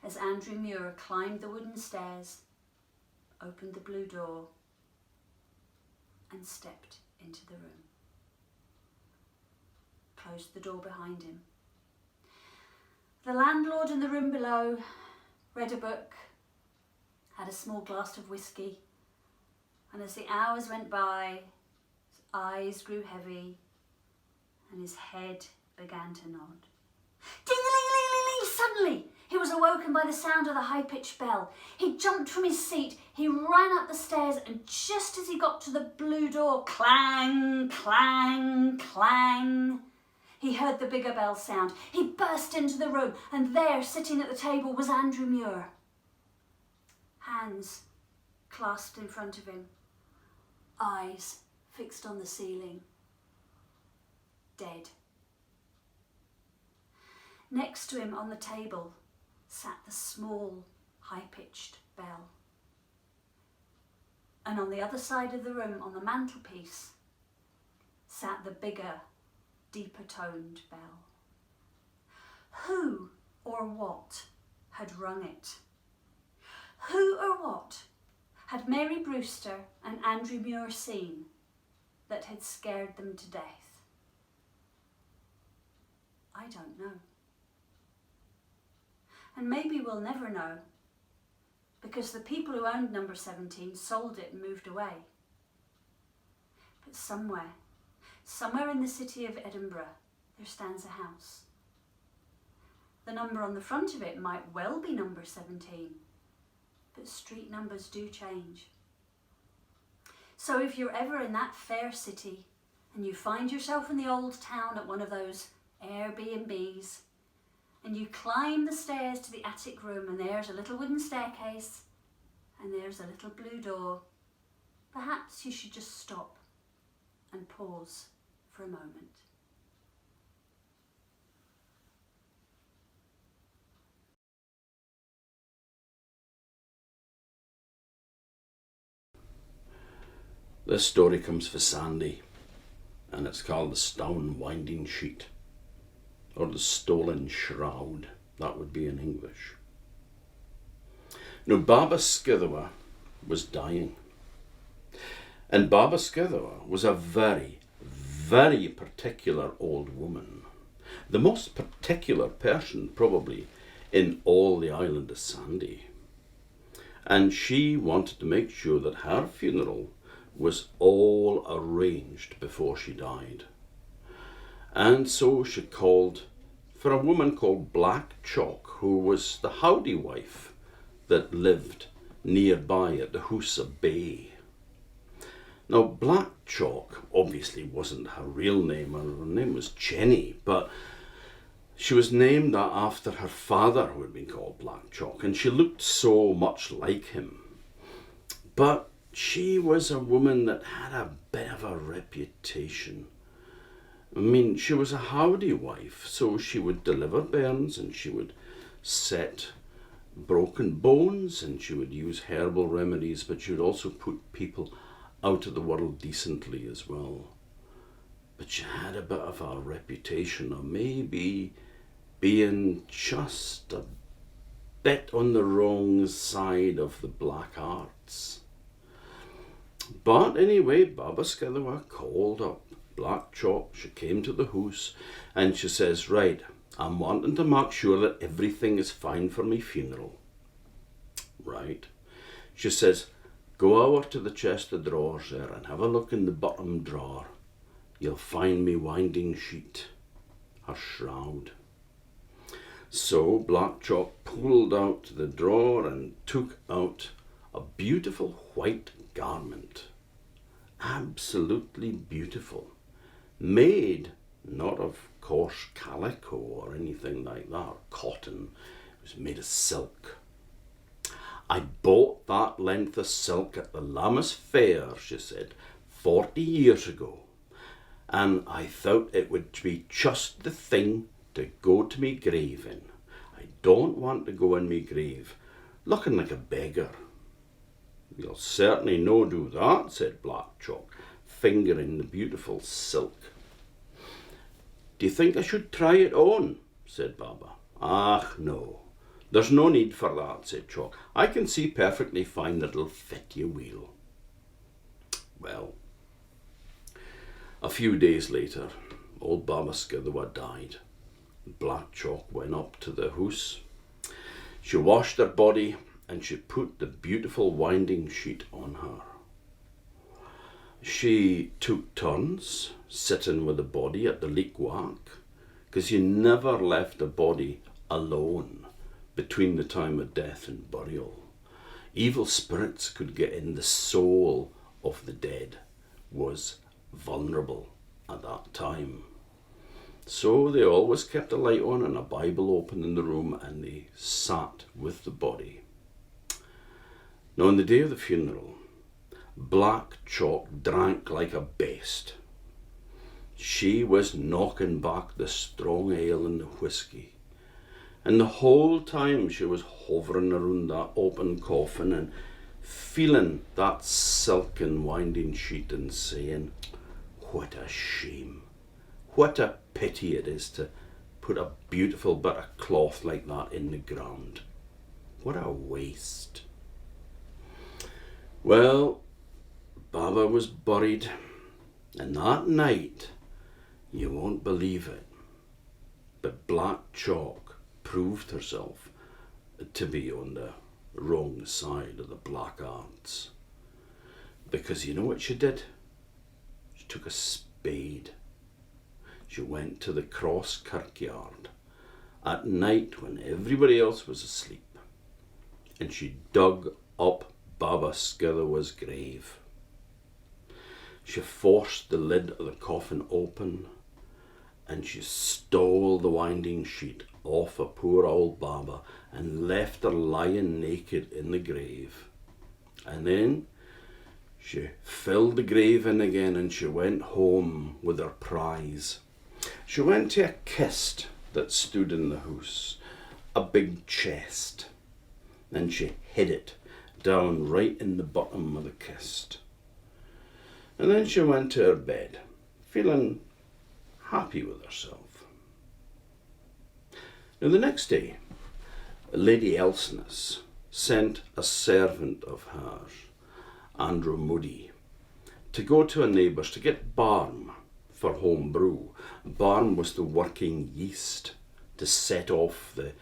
as Andrew Muir climbed the wooden stairs, opened the blue door, and stepped into the room. Closed the door behind him. The landlord in the room below read a book, had a small glass of whiskey, and as the hours went by, his eyes grew heavy and his head began to nod. Ding-a-ling-ling-ling-ling! Suddenly, he was awoken by the sound of the high-pitched bell. He jumped from his seat, he ran up the stairs, and just as he got to the blue door, clang, clang, clang, he heard the bigger bell sound. He burst into the room, and there, sitting at the table, was Andrew Muir. Hands clasped in front of him, eyes fixed on the ceiling, dead. Next to him on the table sat the small, high-pitched bell. And on the other side of the room, on the mantelpiece, sat the bigger, deeper-toned bell. Who or what had rung it? Who or what had Mary Brewster and Andrew Muir seen that had scared them to death? I don't know. And maybe we'll never know, because the people who owned number 17 sold it and moved away. But somewhere in the city of Edinburgh, there stands a house. The number on the front of it might well be number 17, but street numbers do change. So if you're ever in that fair city and you find yourself in the old town at one of those Airbnbs, and you climb the stairs to the attic room, and there's a little wooden staircase, and there's a little blue door, perhaps you should just stop and pause for a moment. This story comes for Sandy, and it's called The Stone Winding Sheet, or The Stolen Shroud, that would be in English. Now, Baba Skiddawa was dying, and Baba Skiddawa was a very, very particular old woman, the most particular person probably in all the island of Sandy, and she wanted to make sure that her funeral was all arranged before she died. And so she called for a woman called Black Chalk, who was the Howdy wife that lived nearby at the Hoosa Bay. Now, Black Chalk obviously wasn't her real name. Her name was Jenny, but she was named after her father, who had been called Black Chalk, and she looked so much like him. But she was a woman that had a bit of a reputation. I mean, she was a Howdy wife, so she would deliver bairns and she would set broken bones and she would use herbal remedies, but she would also put people out of the world decently as well. But she had a bit of a reputation of maybe being just a bit on the wrong side of the black arts. But anyway, Baba Skiddawa called up Black Chalk. She came to the house and she says, right, I'm wanting to make sure that everything is fine for my funeral. Right. She says, go over to the chest of drawers there and have a look in the bottom drawer. You'll find me winding sheet, her shroud. So Black Chalk pulled out the drawer and took out a beautiful white garment, absolutely beautiful, made not of coarse calico or anything like that, or cotton. It was made of silk. I bought that length of silk at the Lammas Fair, she said, 40 years ago, and I thought it would be just the thing to go to me grave in. I don't want to go in me grave looking like a beggar. You'll certainly no do that, said Black Chalk, fingering the beautiful silk. Do you think I should try it on? Said Baba. Ah, no. There's no need for that, said Chalk. I can see perfectly fine that it'll fit you well. Well, a few days later, old Baba Skiddawa died. Black Chalk went up to the house. She washed her body and she put the beautiful winding sheet on her. She took turns sitting with the body at the leak walk, because you never left a body alone between the time of death and burial. Evil spirits could get in. The soul of the dead was vulnerable at that time. So they always kept a light on and a Bible open in the room, and they sat with the body. Now, on the day of the funeral, Black Chalk drank like a beast. She was knocking back the strong ale and the whiskey. And the whole time she was hovering around that open coffin and feeling that silken winding sheet and saying, what a shame, what a pity it is to put a beautiful bit of cloth like that in the ground. What a waste. Well, Baba was buried, and that night, you won't believe it, but Black Chalk proved herself to be on the wrong side of the black arts. Because you know what she did? She took a spade. She went to the Cross Kirkyard at night when everybody else was asleep, and she dug up Baba Skiddawa's grave. She forced the lid of the coffin open and she stole the winding sheet off of poor old Baba and left her lying naked in the grave. And then She filled the grave in again and she went home with her prize. She went to a kist that stood in the house, a big chest, and she hid it down right in the bottom of the kist. And then she went to her bed, feeling happy with herself. Now the next day, Lady Elsness sent a servant of hers, Andrew Moody, to go to a neighbour's to get barm for home brew. Barm was the working yeast to set off the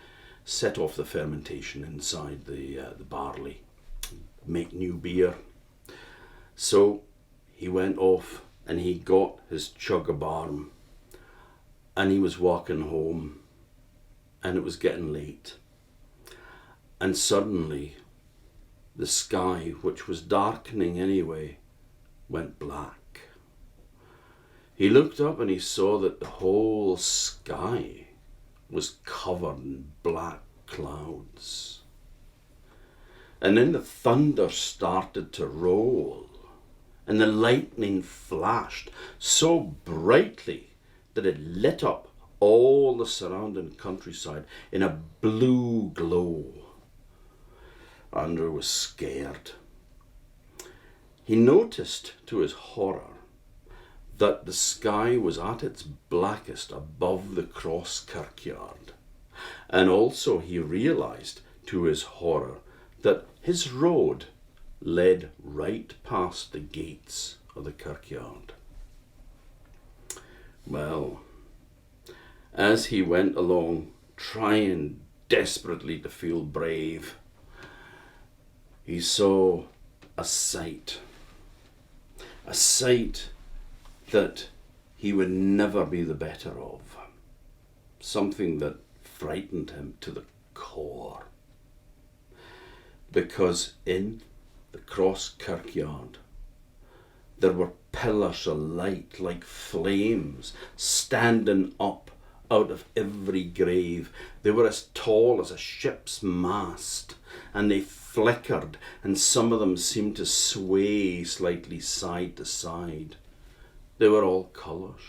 fermentation inside the barley, make new beer. So he went off and he got his chug of barm, and he was walking home, and it was getting late, and suddenly the sky, which was darkening anyway, went black. He looked up and he saw that the whole sky was covered in black clouds. And then the thunder started to roll, and the lightning flashed so brightly that it lit up all the surrounding countryside in a blue glow. Andrew was scared. He noticed to his horror that the sky was at its blackest above the cross kirkyard, and also he realised to his horror that his road led right past the gates of the kirkyard. Well, as he went along, trying desperately to feel brave, he saw a sight that he would never be the better of, something that frightened him to the core. Because in the cross kirkyard there were pillars of light like flames standing up out of every grave. They were as tall as a ship's mast, and they flickered, and some of them seemed to sway slightly side to side. They were all colours.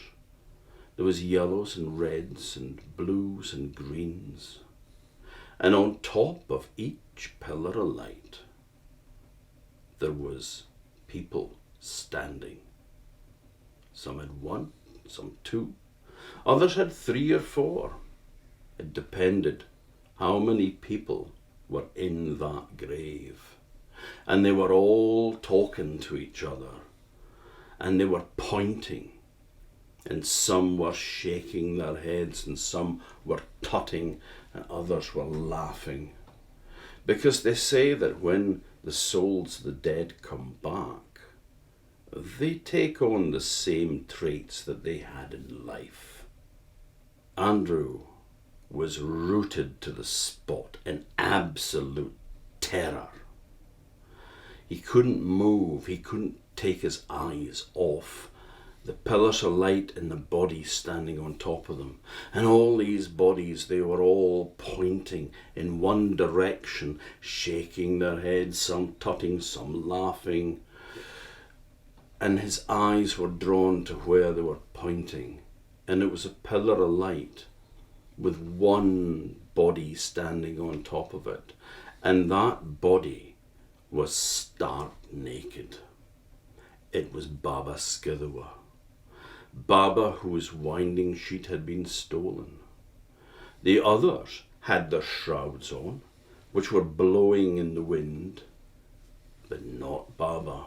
There was yellows and reds and blues and greens. And on top of each pillar of light, there was people standing. Some had one, some two, others had 3 or 4. It depended how many people were in that grave. And they were all talking to each other, and they were pointing, and some were shaking their heads, and some were tutting, and others were laughing. Because they say that when the souls of the dead come back, they take on the same traits that they had in life. Andrew was rooted to the spot in absolute terror. He couldn't move, he couldn't take his eyes off the pillars of light and the bodies standing on top of them. And all these bodies, they were all pointing in one direction, shaking their heads, some tutting, some laughing. And his eyes were drawn to where they were pointing. And it was a pillar of light with one body standing on top of it. And that body was stark naked. It was Baba Skiddawa. Baba, whose winding sheet had been stolen. The others had their shrouds on, which were blowing in the wind, but not Baba.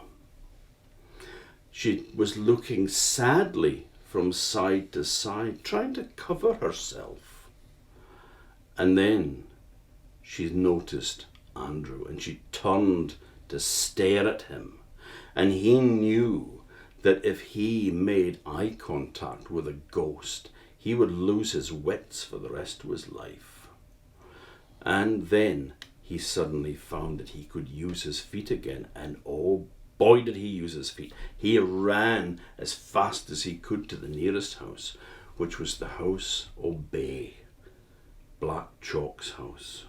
She was looking sadly from side to side, trying to cover herself. And then she noticed Andrew, and she turned to stare at him. And he knew that if he made eye contact with a ghost, he would lose his wits for the rest of his life. And then he suddenly found that he could use his feet again, and oh boy did he use his feet. He ran as fast as he could to the nearest house, which was the house of Black Chalk's house.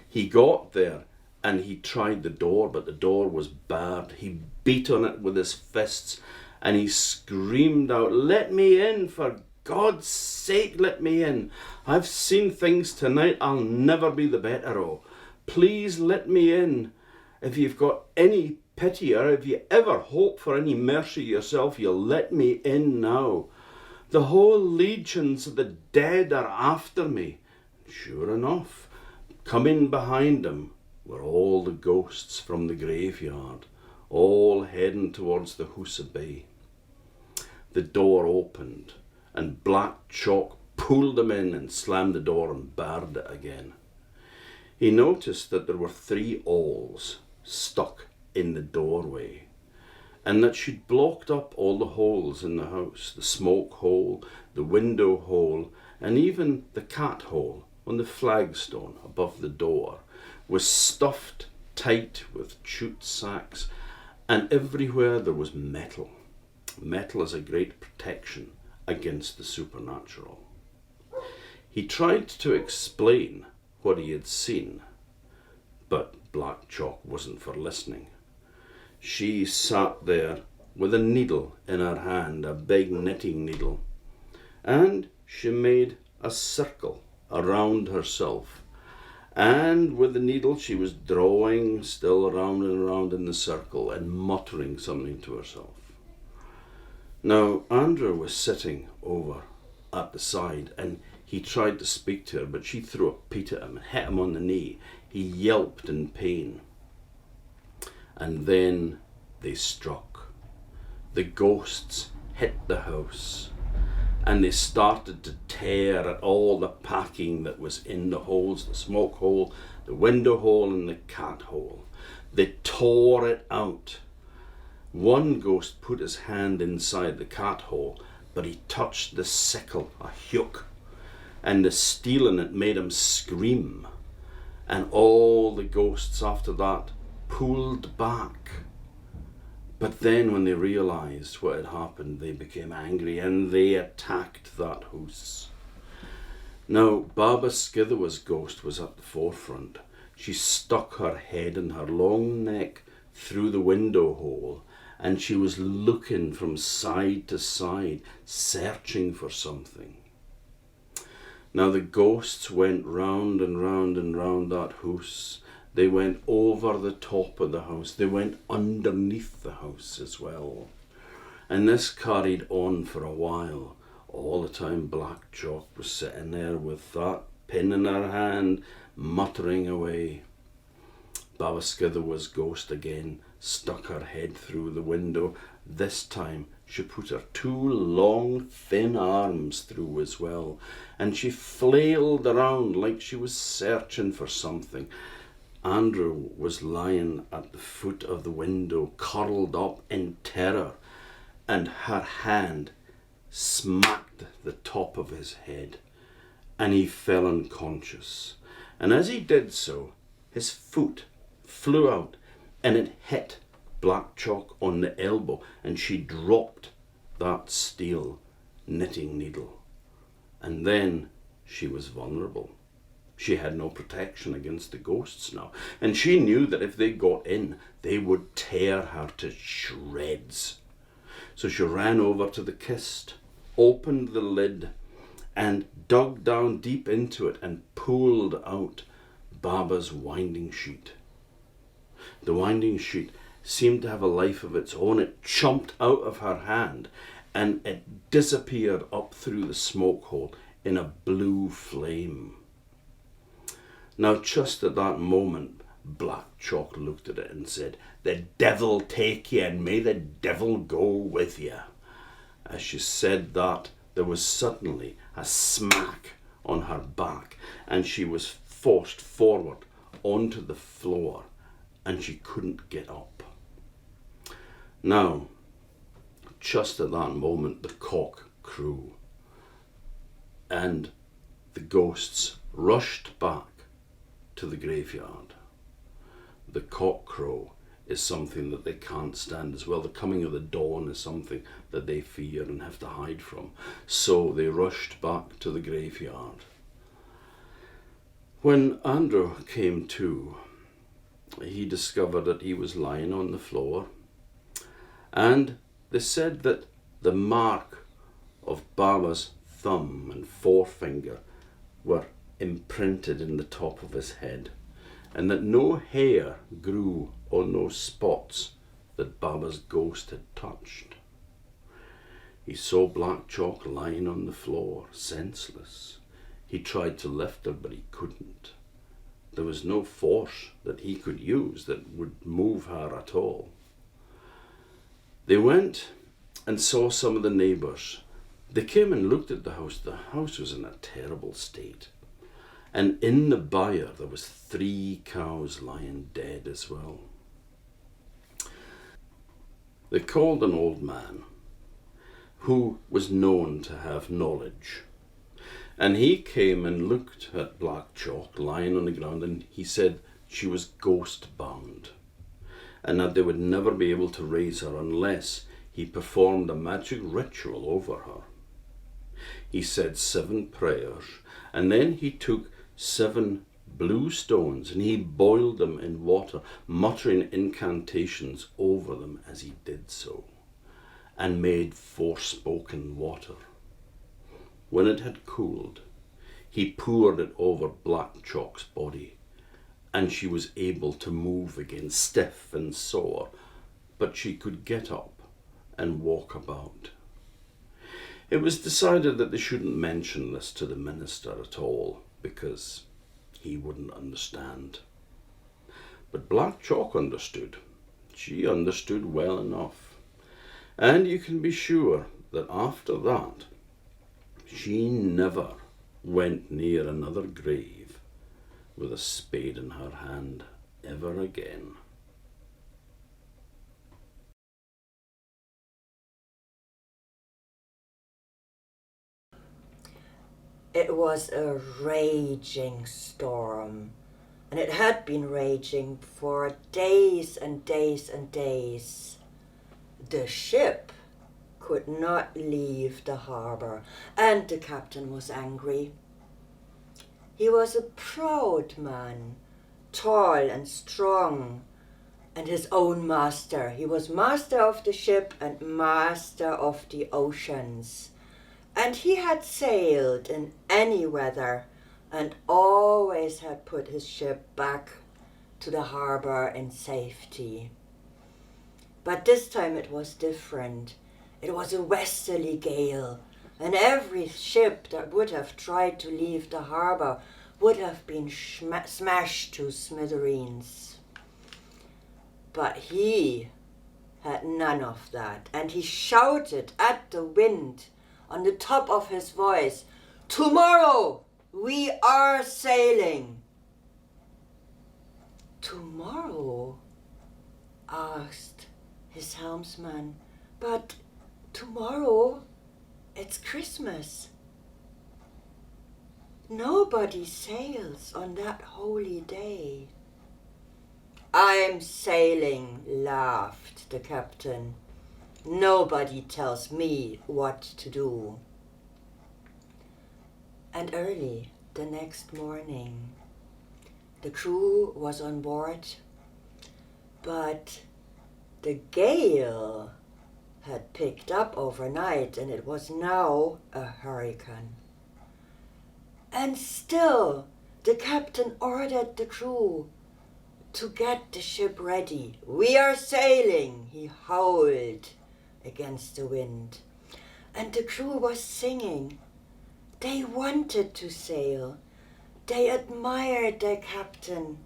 He got there, and he tried the door, but the door was barred. He beat on it with his fists, and he screamed out, "Let me in, for God's sake, let me in. I've seen things tonight I'll never be the better o'. Please let me in. If you've got any pity, or if you ever hope for any mercy yourself, you'll let me in now. The whole legions of the dead are after me." Sure enough, coming behind him were all the ghosts from the graveyard, all heading towards the House of Bay. The door opened, and Black Chalk pulled them in and slammed the door and barred it again. He noticed that there were 3 owls stuck in the doorway, and that she'd blocked up all the holes in the house, the smoke hole, the window hole, and even the cat hole on the flagstone above the door was stuffed tight with jute sacks, and everywhere there was metal. Metal is a great protection against the supernatural. He tried to explain what he had seen, but Black Chalk wasn't for listening. She sat there with a needle in her hand, a big knitting needle, and she made a circle around herself, and with the needle she was drawing still around and around in the circle and muttering something to herself. Now Andrew was sitting over at the side, and he tried to speak to her, but she threw a peat at him and hit him on the knee. He yelped in pain. And then they struck. The ghosts hit the house, and they started to tear at all the packing that was in the holes, the smoke hole, the window hole, and the cat hole. They tore it out. One ghost put his hand inside the cat hole, but he touched the sickle, a hook, and the steel in it made him scream. And all the ghosts after that pulled back. But then when they realised what had happened, they became angry and they attacked that house. Now Baba Skitherwa's ghost was at the forefront. She stuck her head and her long neck through the window hole, and she was looking from side to side, searching for something. Now the ghosts went round and round and round that house. They went over the top of the house. They went underneath the house as well. And this carried on for a while. All the time Black Chalk was sitting there with that pin in her hand, muttering away. Baba Skitherwa's ghost again stuck her head through the window. This time she put her 2 long, thin arms through as well, and she flailed around like she was searching for something. Andrew was lying at the foot of the window, curled up in terror, and her hand smacked the top of his head, and he fell unconscious. And as he did so, his foot flew out, and it hit Black Chalk on the elbow, and she dropped that steel knitting needle. And then she was vulnerable. She had no protection against the ghosts now, and she knew that if they got in, they would tear her to shreds. So she ran over to the kist, opened the lid, and dug down deep into it and pulled out Baba's winding sheet. The winding sheet seemed to have a life of its own. It jumped out of her hand, and it disappeared up through the smoke hole in a blue flame. Now just at that moment, Black Chalk looked at it and said, "The devil take you, and may the devil go with you." As she said that, there was suddenly a smack on her back, and she was forced forward onto the floor, and she couldn't get up. Now, just at that moment, the cock crew, and the ghosts rushed back to the graveyard. The cock crow is something that they can't stand as well. The coming of the dawn is something that they fear and have to hide from. So they rushed back to the graveyard. When Andrew came to, he discovered that he was lying on the floor, and they said that the mark of Baba's thumb and forefinger were imprinted in the top of his head, and that no hair grew on those spots that Baba's ghost had touched. He saw Black Chalk lying on the floor, senseless. He tried to lift her, but he couldn't. There was no force that he could use that would move her at all. They went and saw some of the neighbours. They came and looked at the house. The house was in a terrible state. And in the byre there was 3 cows lying dead as well. They called an old man who was known to have knowledge. And he came and looked at Black Chalk lying on the ground, and he said she was ghost-bound, and that they would never be able to raise her unless he performed a magic ritual over her. He said 7 prayers, and then he took 7 blue stones and he boiled them in water, muttering incantations over them as he did so, and made Forspoken water. When it had cooled, he poured it over Black Chalk's body, and she was able to move again, stiff and sore, but she could get up and walk about. It was decided that they shouldn't mention this to the minister at all, because he wouldn't understand. But Black Chalk understood. She understood well enough. And you can be sure that after that, she never went near another grave with a spade in her hand ever again. It was a raging storm, and it had been raging for days and days and days. The ship could not leave the harbour, and the captain was angry. He was a proud man, tall and strong, and his own master. He was master of the ship and master of the oceans. And he had sailed in any weather and always had put his ship back to the harbour in safety. But this time it was different. It was a westerly gale, and every ship that would have tried to leave the harbour would have been smashed to smithereens. But he had none of that, and he shouted at the wind on the top of his voice, "Tomorrow we are sailing." "Tomorrow?" asked his helmsman. "But tomorrow, it's Christmas. Nobody sails on that holy day." "I'm sailing," laughed the captain. "Nobody tells me what to do." And early the next morning, the crew was on board, but the gale had picked up overnight, and it was now a hurricane. And still the captain ordered the crew to get the ship ready. "We are sailing," he howled against the wind. And the crew was singing. They wanted to sail. They admired their captain,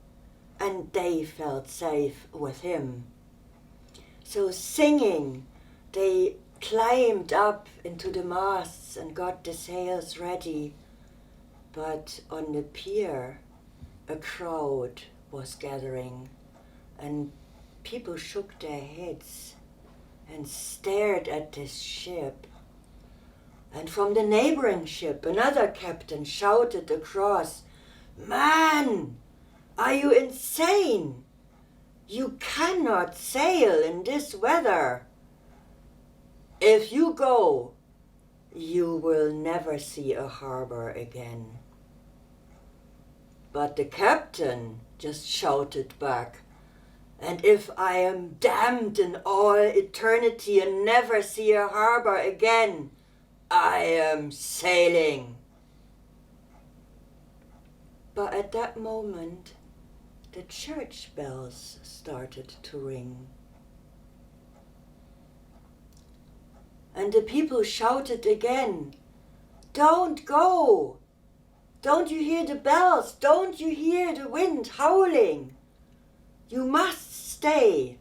and they felt safe with him. So singing, they climbed up into the masts and got the sails ready. But on the pier, a crowd was gathering, and people shook their heads and stared at this ship. And from the neighboring ship, another captain shouted across, "Man, are you insane? You cannot sail in this weather. If you go, you will never see a harbor again." But the captain just shouted back, And if I am damned in all eternity and never see a harbor again, I am sailing. But at that moment, the church bells started to ring. And the people shouted again, "Don't go! Don't you hear the bells? Don't you hear the wind howling? You must stay."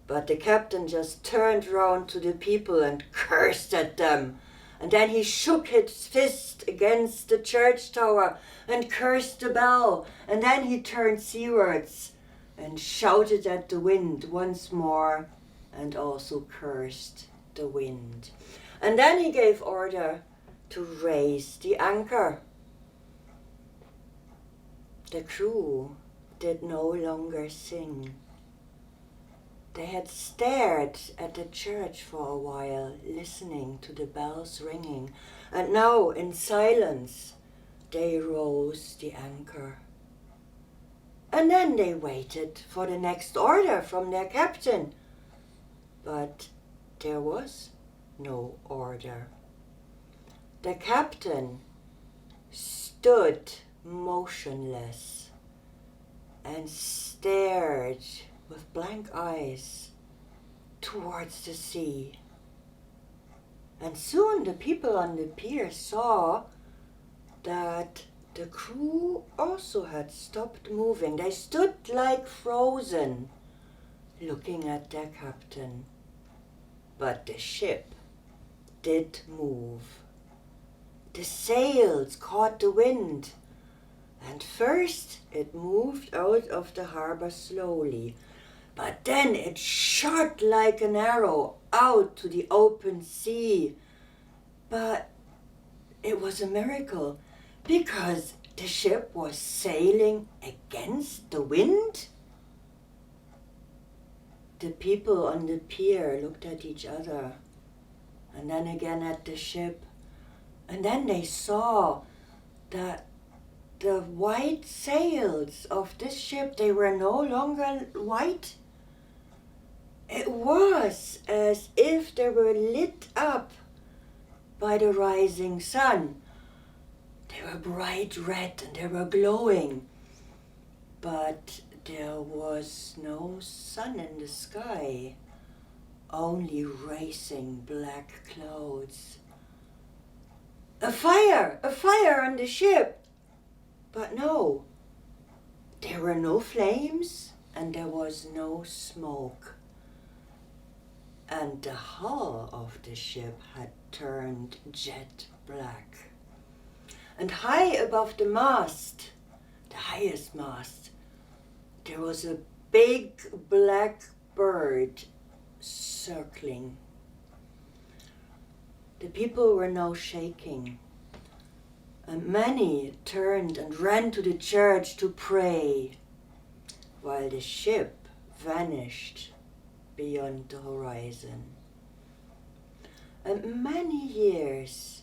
But the captain just turned round to the people and cursed at them. And then he shook his fist against the church tower and cursed the bell. And then he turned seawards and shouted at the wind once more and also cursed the wind. And then he gave order to raise the anchor. The crew did no longer sing. They had stared at the church for a while, listening to the bells ringing, and now, in silence, they rose the anchor. And then they waited for the next order from their captain. But there was no order. The captain stood motionless and stared with blank eyes towards the sea. And soon the people on the pier saw that the crew also had stopped moving. They stood like frozen, looking at their captain. But the ship did move. The sails caught the wind, and first it moved out of the harbor slowly, but then it shot like an arrow out to the open sea. But it was a miracle, because the ship was sailing against the wind. The people on the pier looked at each other, and then again at the ship, and then they saw that the white sails of this ship, they were no longer white. It was as if they were lit up by the rising sun. They were bright red and they were glowing, but there was no sun in the sky, only racing black clouds. A fire on the ship! But no, there were no flames and there was no smoke. And the hull of the ship had turned jet black. And high above the mast, the highest mast, there was a big black bird circling. The people were now shaking, and many turned and ran to the church to pray, while the ship vanished beyond the horizon. And many years,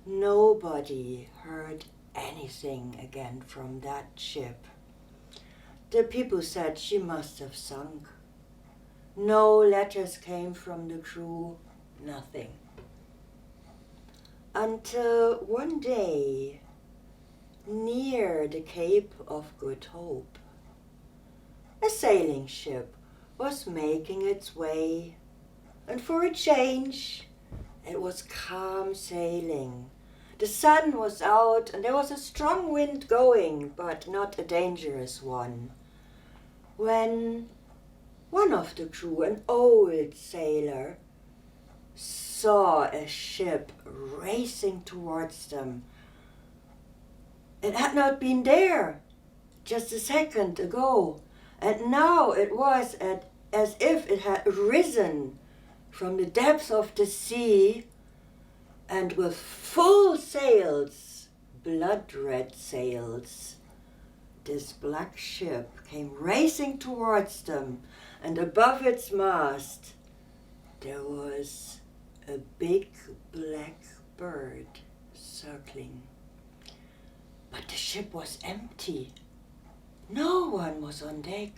nobody heard anything again from that ship. The people said she must have sunk. No letters came from the crew, nothing. Until one day, near the Cape of Good Hope, a sailing ship was making its way, and for a change, it was calm sailing. The sun was out and there was a strong wind going, but not a dangerous one. When one of the crew, an old sailor, saw a ship racing towards them. It had not been there just a second ago, and now it was as if it had risen from the depths of the sea, and with full sails, blood-red sails, this black ship came racing towards them, and above its mast there was a big black bird circling. But the ship was empty. No one was on deck.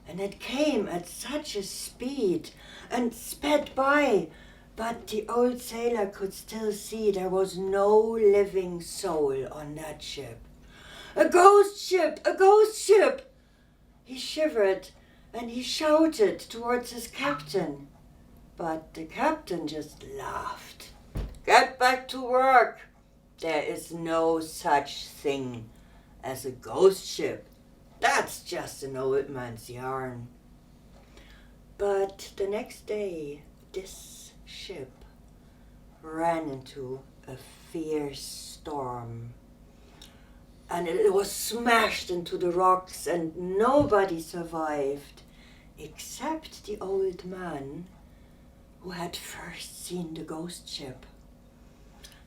and it came at such a speed and sped by, but the old sailor could still see there was no living soul on that ship. "A ghost ship! A ghost ship!" He shivered and he shouted towards his captain, but the captain just laughed. "Get back to work. There is no such thing as a ghost ship. That's just an old man's yarn." But the next day, this ship ran into a fierce storm, and it was smashed into the rocks, and nobody survived except the old man who had first seen the ghost ship.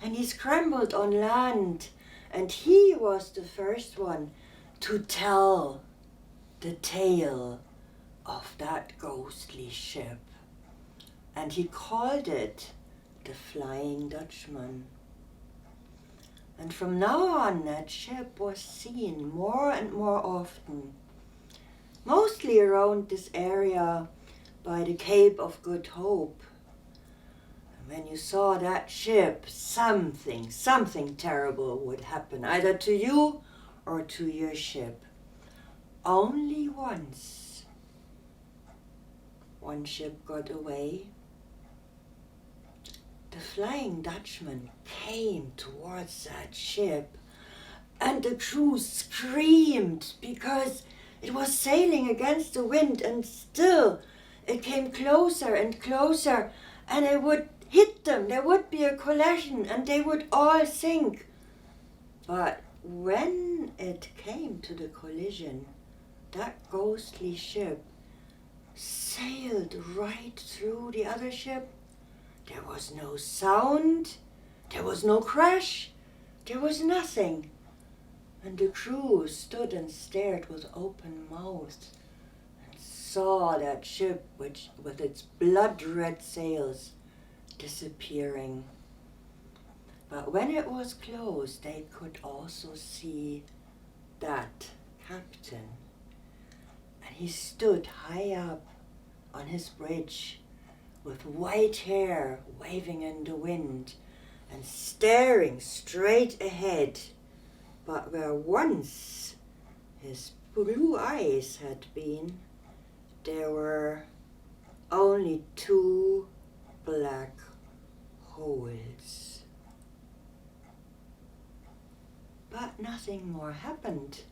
And he scrambled on land, and he was the first one to tell the tale of that ghostly ship. And he called it the Flying Dutchman. And from now on, that ship was seen more and more often, mostly around this area by the Cape of Good Hope. When you saw that ship, something terrible would happen, either to you or to your ship. Only once, one ship got away. The Flying Dutchman came towards that ship, and the crew screamed because it was sailing against the wind, and still it came closer and closer, and it would hit them. There would be a collision and they would all sink. But when it came to the collision, that ghostly ship sailed right through the other ship. There was no sound, there was no crash, there was nothing. And the crew stood and stared with open mouths and saw that ship with its blood-red sails disappearing. But when it was closed, they could also see that captain. And he stood high up on his bridge with white hair waving in the wind and staring straight ahead. But where once his blue eyes had been, there were only 2 black holes. But nothing more happened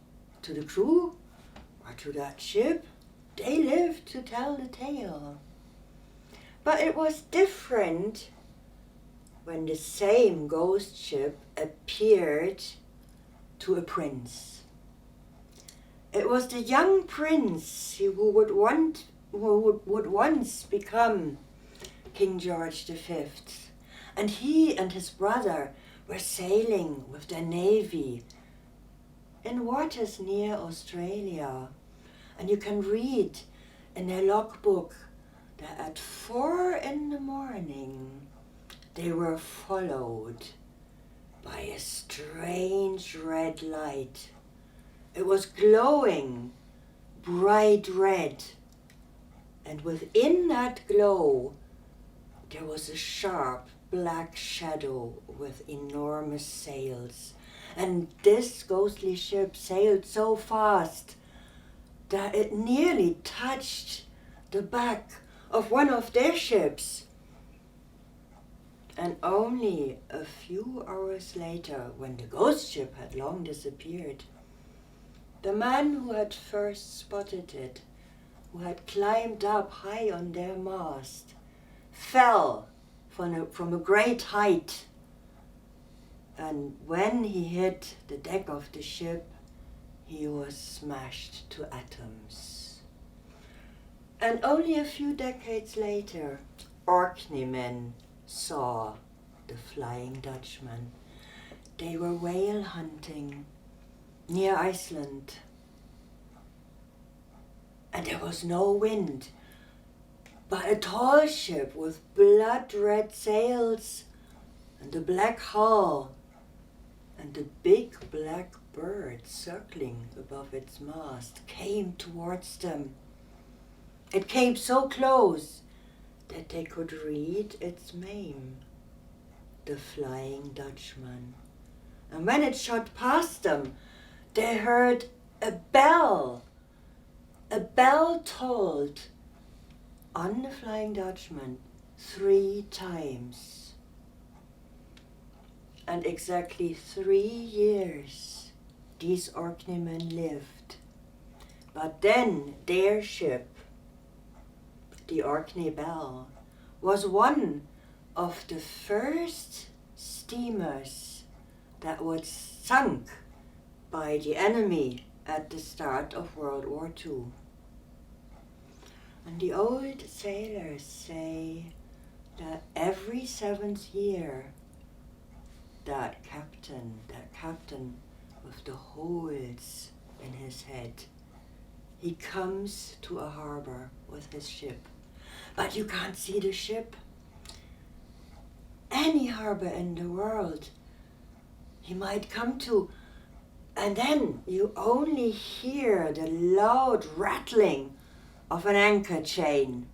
to the crew or to that ship. They lived to tell the tale. But it was different when the same ghost ship appeared to a prince. It was the young prince who would once become King George V. And he and his brother were sailing with their navy in waters near Australia. And you can read in their logbook that at 4 a.m. they were followed by a strange red light. It was glowing bright red, and within that glow there was a sharp black shadow with enormous sails. And this ghostly ship sailed so fast that it nearly touched the back of one of their ships. And only a few hours later, when the ghost ship had long disappeared, the man who had first spotted it, who had climbed up high on their mast, fell from a great height. And when he hit the deck of the ship, he was smashed to atoms. And only a few decades later, Orkney men saw the Flying Dutchman. They were whale hunting near Iceland. And there was no wind, but a tall ship with blood-red sails and a black hull and a big black bird circling above its mast came towards them. It came so close that they could read its name, the Flying Dutchman. And when it shot past them, they heard a bell. A bell tolled on the Flying Dutchman 3 times. And exactly 3 years these Orkney men lived. But then their ship, the Orkney Bell, was one of the first steamers that was sunk by the enemy at the start of World War II. And the old sailors say that every 7th year, that captain with the holes in his head, he comes to a harbor with his ship. But you can't see the ship. Any harbor in the world he might come to, and then you only hear the loud rattling of an anchor chain.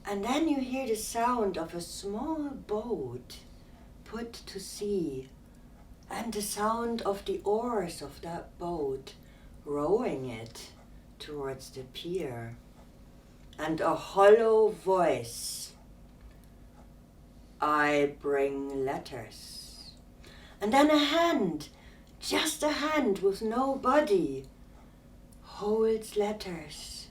And then you hear the sound of a small boat put to sea, and the sound of the oars of that boat rowing it towards the pier, and a hollow voice, "I bring letters." And then a hand, just a hand with no body, holds letters.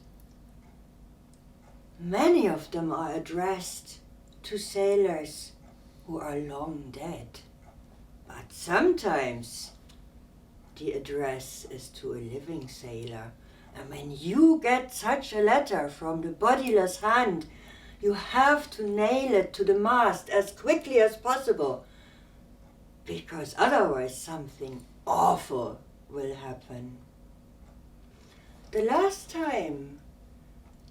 Many of them are addressed to sailors who are long dead, but sometimes the address is to a living sailor. And when you get such a letter from the bodiless hand, you have to nail it to the mast as quickly as possible, because otherwise something awful will happen. The last time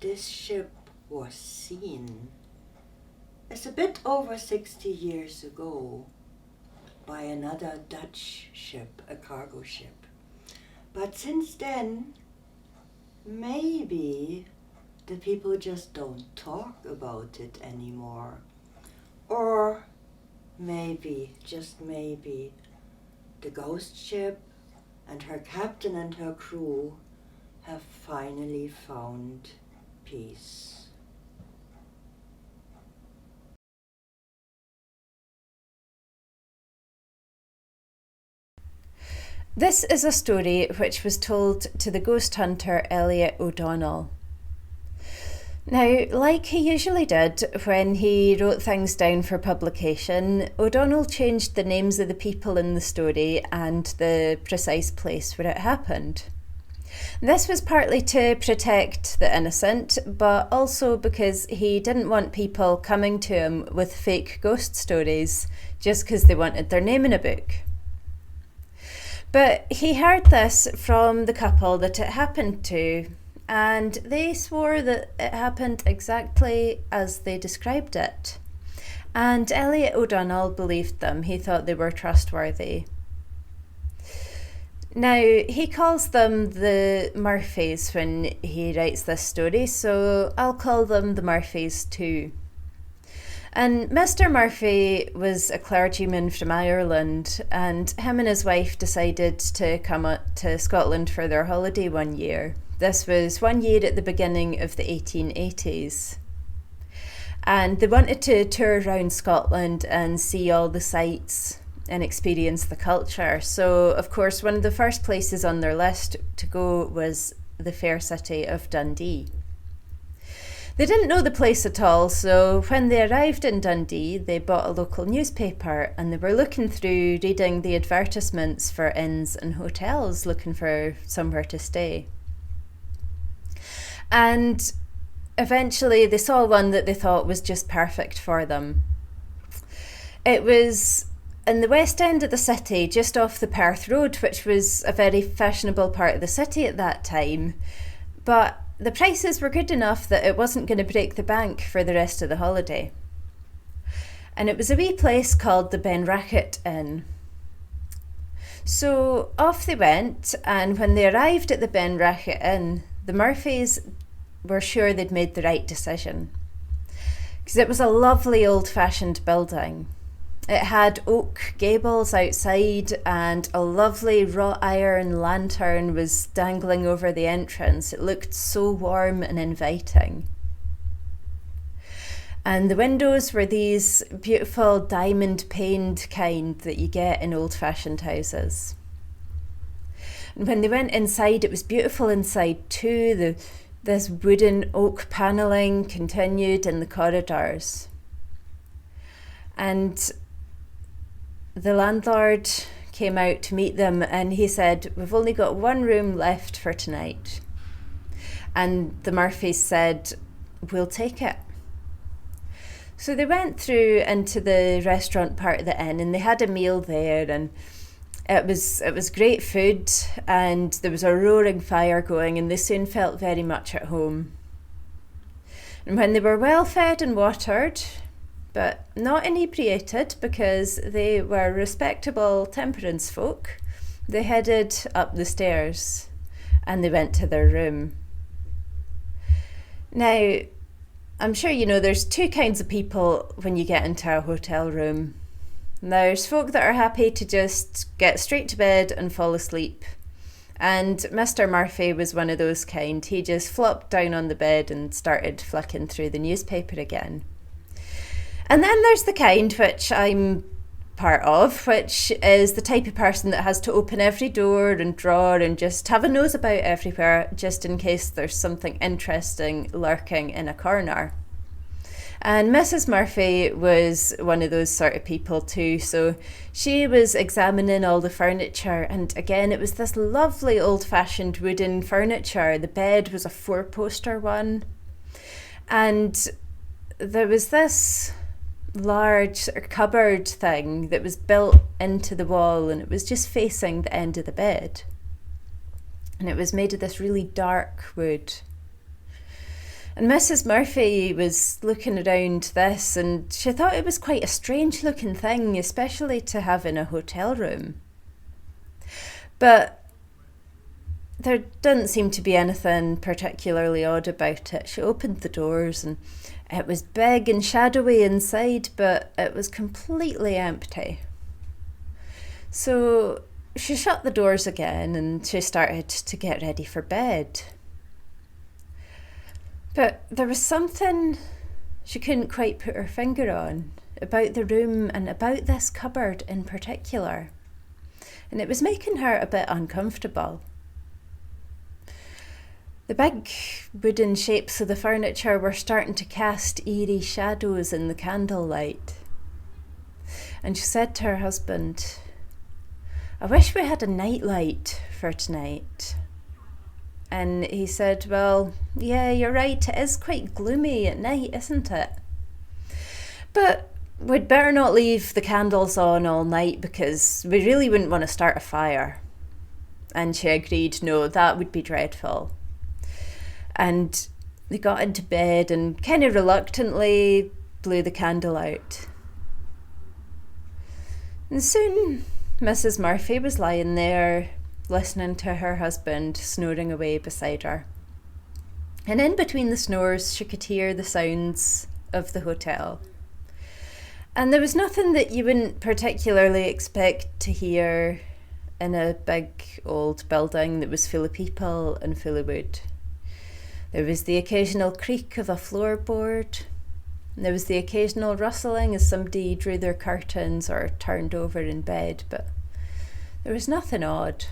this ship was seen is a bit over 60 years ago by another Dutch ship, a cargo ship. But since then, maybe the people just don't talk about it anymore. Or maybe, just maybe, the ghost ship and her captain and her crew have finally found peace. This is a story which was told to the ghost hunter Elliot O'Donnell. Now, like he usually did when he wrote things down for publication, O'Donnell changed the names of the people in the story and the precise place where it happened. This was partly to protect the innocent, but also because he didn't want people coming to him with fake ghost stories just because they wanted their name in a book. But he heard this from the couple that it happened to, and they swore that it happened exactly as they described it. And Elliot O'Donnell believed them. He thought they were trustworthy. Now, he calls them the Murphys when he writes this story, so I'll call them the Murphys too. And Mr. Murphy was a clergyman from Ireland, and him and his wife decided to come up to Scotland for their holiday one year. This was one year at the beginning of the 1880s. And they wanted to tour around Scotland and see all the sights and experience the culture. So, of course, one of the first places on their list to go was the fair city of Dundee. They didn't know the place at all, so when they arrived in Dundee, they bought a local newspaper and they were looking through, reading the advertisements for inns and hotels, looking for somewhere to stay. And eventually they saw one that they thought was just perfect for them. It was in the west end of the city, just off the Perth Road, which was a very fashionable part of the city at that time. But the prices were good enough that it wasn't going to break the bank for the rest of the holiday. And it was a wee place called the Benracket Inn. So off they went, and when they arrived at the Benracket Inn, the Murphys were sure they'd made the right decision. Because it was a lovely old-fashioned building. It had oak gables outside and a lovely wrought iron lantern was dangling over the entrance. It looked so warm and inviting. And the windows were these beautiful diamond paned kind that you get in old-fashioned houses. And when they went inside, it was beautiful inside too. This wooden oak panelling continued in the corridors. And the landlord came out to meet them and he said, "We've only got one room left for tonight." And the Murphys said, "We'll take it." So they went through into the restaurant part of the inn and they had a meal there, and it was great food and there was a roaring fire going and they soon felt very much at home. And when they were well fed and watered, but not inebriated because they were respectable temperance folk, they headed up the stairs and they went to their room. Now, I'm sure you know there's two kinds of people when you get into a hotel room. There's folk that are happy to just get straight to bed and fall asleep. And Mr. Murphy was one of those kind. He just flopped down on the bed and started flicking through the newspaper again. And then there's the kind which I'm part of, which is the type of person that has to open every door and drawer and just have a nose about everywhere just in case there's something interesting lurking in a corner. And Mrs. Murphy was one of those sort of people too, so she was examining all the furniture, and again it was this lovely old-fashioned wooden furniture. The bed was a 4-poster one, and there was this large cupboard thing that was built into the wall, and it was just facing the end of the bed, and it was made of this really dark wood. And Mrs. Murphy was looking around this and she thought it was quite a strange looking thing, especially to have in a hotel room. But there didn't seem to be anything particularly odd about it. She opened the doors and it was big and shadowy inside, but it was completely empty. So she shut the doors again and she started to get ready for bed. But there was something she couldn't quite put her finger on about the room and about this cupboard in particular. And it was making her a bit uncomfortable. The big wooden shapes of the furniture were starting to cast eerie shadows in the candlelight. And she said to her husband, "I wish we had a nightlight for tonight." And he said, "Well, yeah, you're right, it is quite gloomy at night, isn't it? But we'd better not leave the candles on all night because we really wouldn't want to start a fire." And she agreed, no, that would be dreadful. And they got into bed and kind of reluctantly blew the candle out. And soon Mrs. Murphy was lying there listening to her husband snoring away beside her. And in between the snores, she could hear the sounds of the hotel. And there was nothing that you wouldn't particularly expect to hear in a big old building that was full of people and full of wood. There was the occasional creak of a floorboard. There was the occasional rustling as somebody drew their curtains or turned over in bed, but there was nothing odd.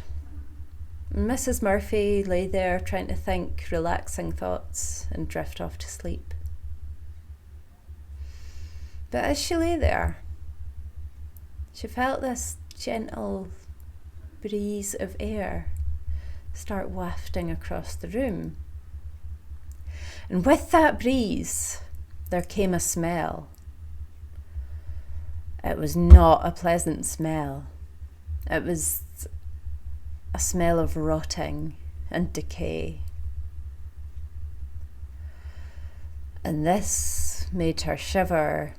Mrs. Murphy lay there trying to think relaxing thoughts and drift off to sleep. But as she lay there, she felt this gentle breeze of air start wafting across the room. And with that breeze, there came a smell. It was not a pleasant smell. It was a smell of rotting and decay. And this made her shiver,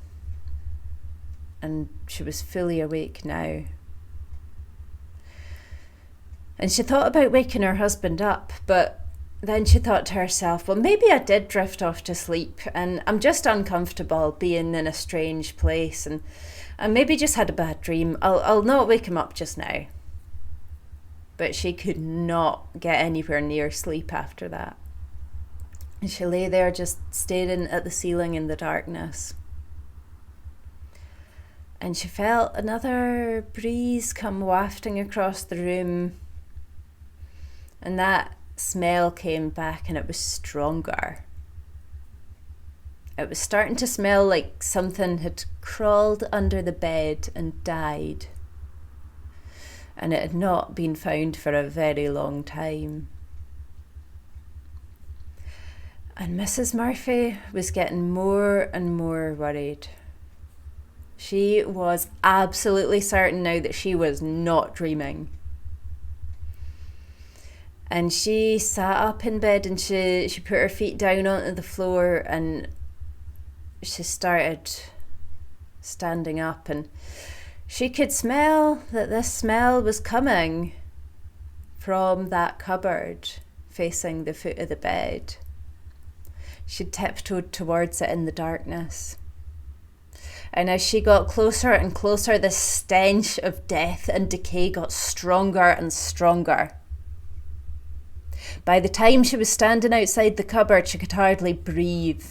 and she was fully awake now. And she thought about waking her husband up, but then she thought to herself, well, maybe I did drift off to sleep and I'm just uncomfortable being in a strange place and maybe just had a bad dream. I'll not wake him up just now. But she could not get anywhere near sleep after that. And she lay there just staring at the ceiling in the darkness. And she felt another breeze come wafting across the room. And that smell came back and it was stronger. It was starting to smell like something had crawled under the bed and died. And it had not been found for a very long time. And Mrs. Murphy was getting more and more worried. She was absolutely certain now that she was not dreaming. And she sat up in bed and she put her feet down onto the floor and she started standing up, and she could smell that this smell was coming from that cupboard facing the foot of the bed. She tiptoed towards it in the darkness. And as she got closer and closer, the stench of death and decay got stronger and stronger. By the time she was standing outside the cupboard, she could hardly breathe.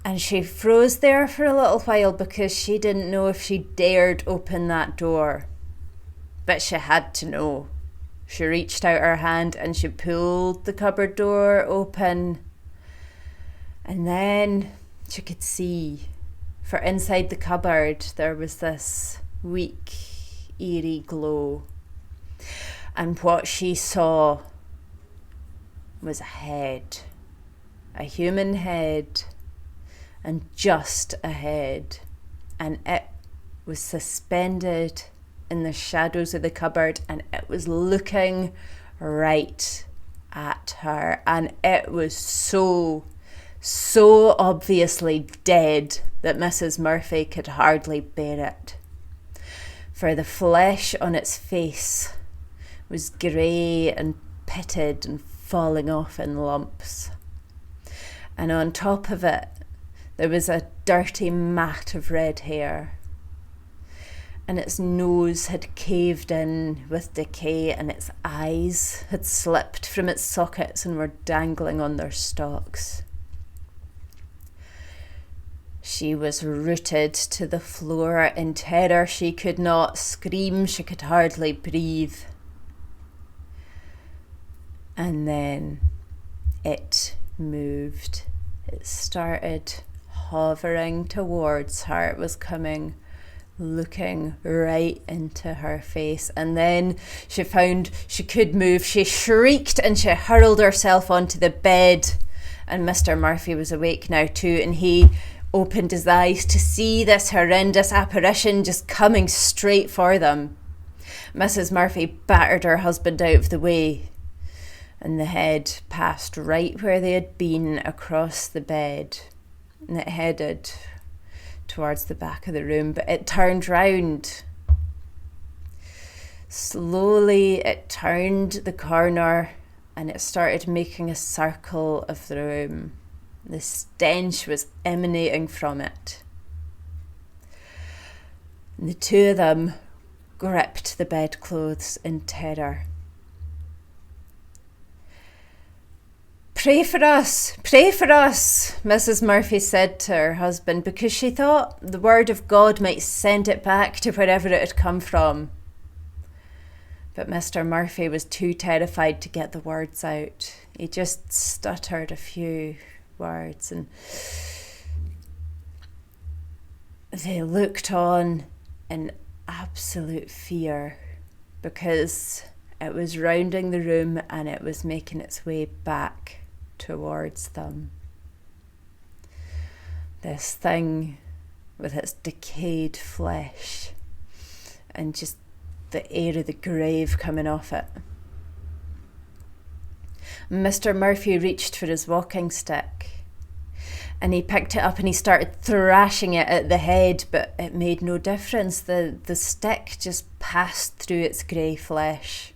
And she froze there for a little while because she didn't know if she dared open that door. But she had to know. She reached out her hand and she pulled the cupboard door open. And then she could see, for inside the cupboard there was this weak, eerie glow. And what she saw was a head, a human head, and just a head. And it was suspended in the shadows of the cupboard and it was looking right at her. And it was so obviously dead that Mrs. Murphy could hardly bear it. For the flesh on its face was grey and pitted and falling off in lumps. And on top of it, there was a dirty mat of red hair. And its nose had caved in with decay and its eyes had slipped from its sockets and were dangling on their stalks. She was rooted to the floor in terror. She could not scream, she could hardly breathe. And then it moved. It started hovering towards her. It was coming, looking right into her face. And then she found she could move. She shrieked and she hurled herself onto the bed. And Mr. Murphy was awake now too, and he opened his eyes to see this horrendous apparition just coming straight for them. Mrs. Murphy battered her husband out of the way, and the head passed right where they had been across the bed, and it headed towards the back of the room, but it turned round. Slowly it turned the corner and it started making a circle of the room. The stench was emanating from it. And the two of them gripped the bedclothes in terror. Pray for us, Mrs. Murphy said to her husband, because she thought the word of God might send it back to wherever it had come from. But Mr. Murphy was too terrified to get the words out. He just stuttered a few words, and they looked on in absolute fear because it was rounding the room and it was making its way back towards them. This thing with its decayed flesh and just the air of the grave coming off it. Mr. Murphy reached for his walking stick and he picked it up and he started thrashing it at the head, but it made no difference. The stick just passed through its grey flesh.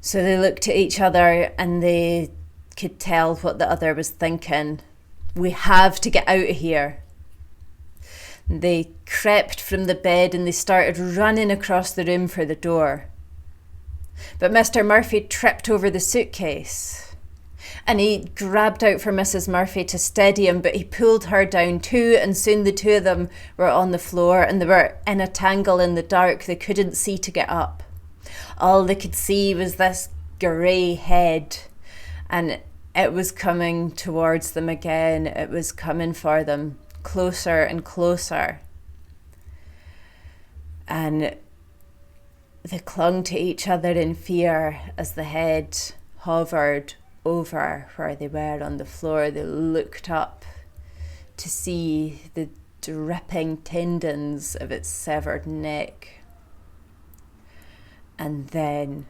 So they looked at each other and they could tell what the other was thinking. We have to get out of here. They crept from the bed and they started running across the room for the door. But Mr. Murphy tripped over the suitcase and he grabbed out for Mrs. Murphy to steady him, but he pulled her down too, and soon the two of them were on the floor and they were in a tangle in the dark. They couldn't see to get up. All they could see was this grey head, and it was coming towards them again. It was coming for them, closer and closer. And they clung to each other in fear as the head hovered over where they were on the floor. They looked up to see the dripping tendons of its severed neck. And then,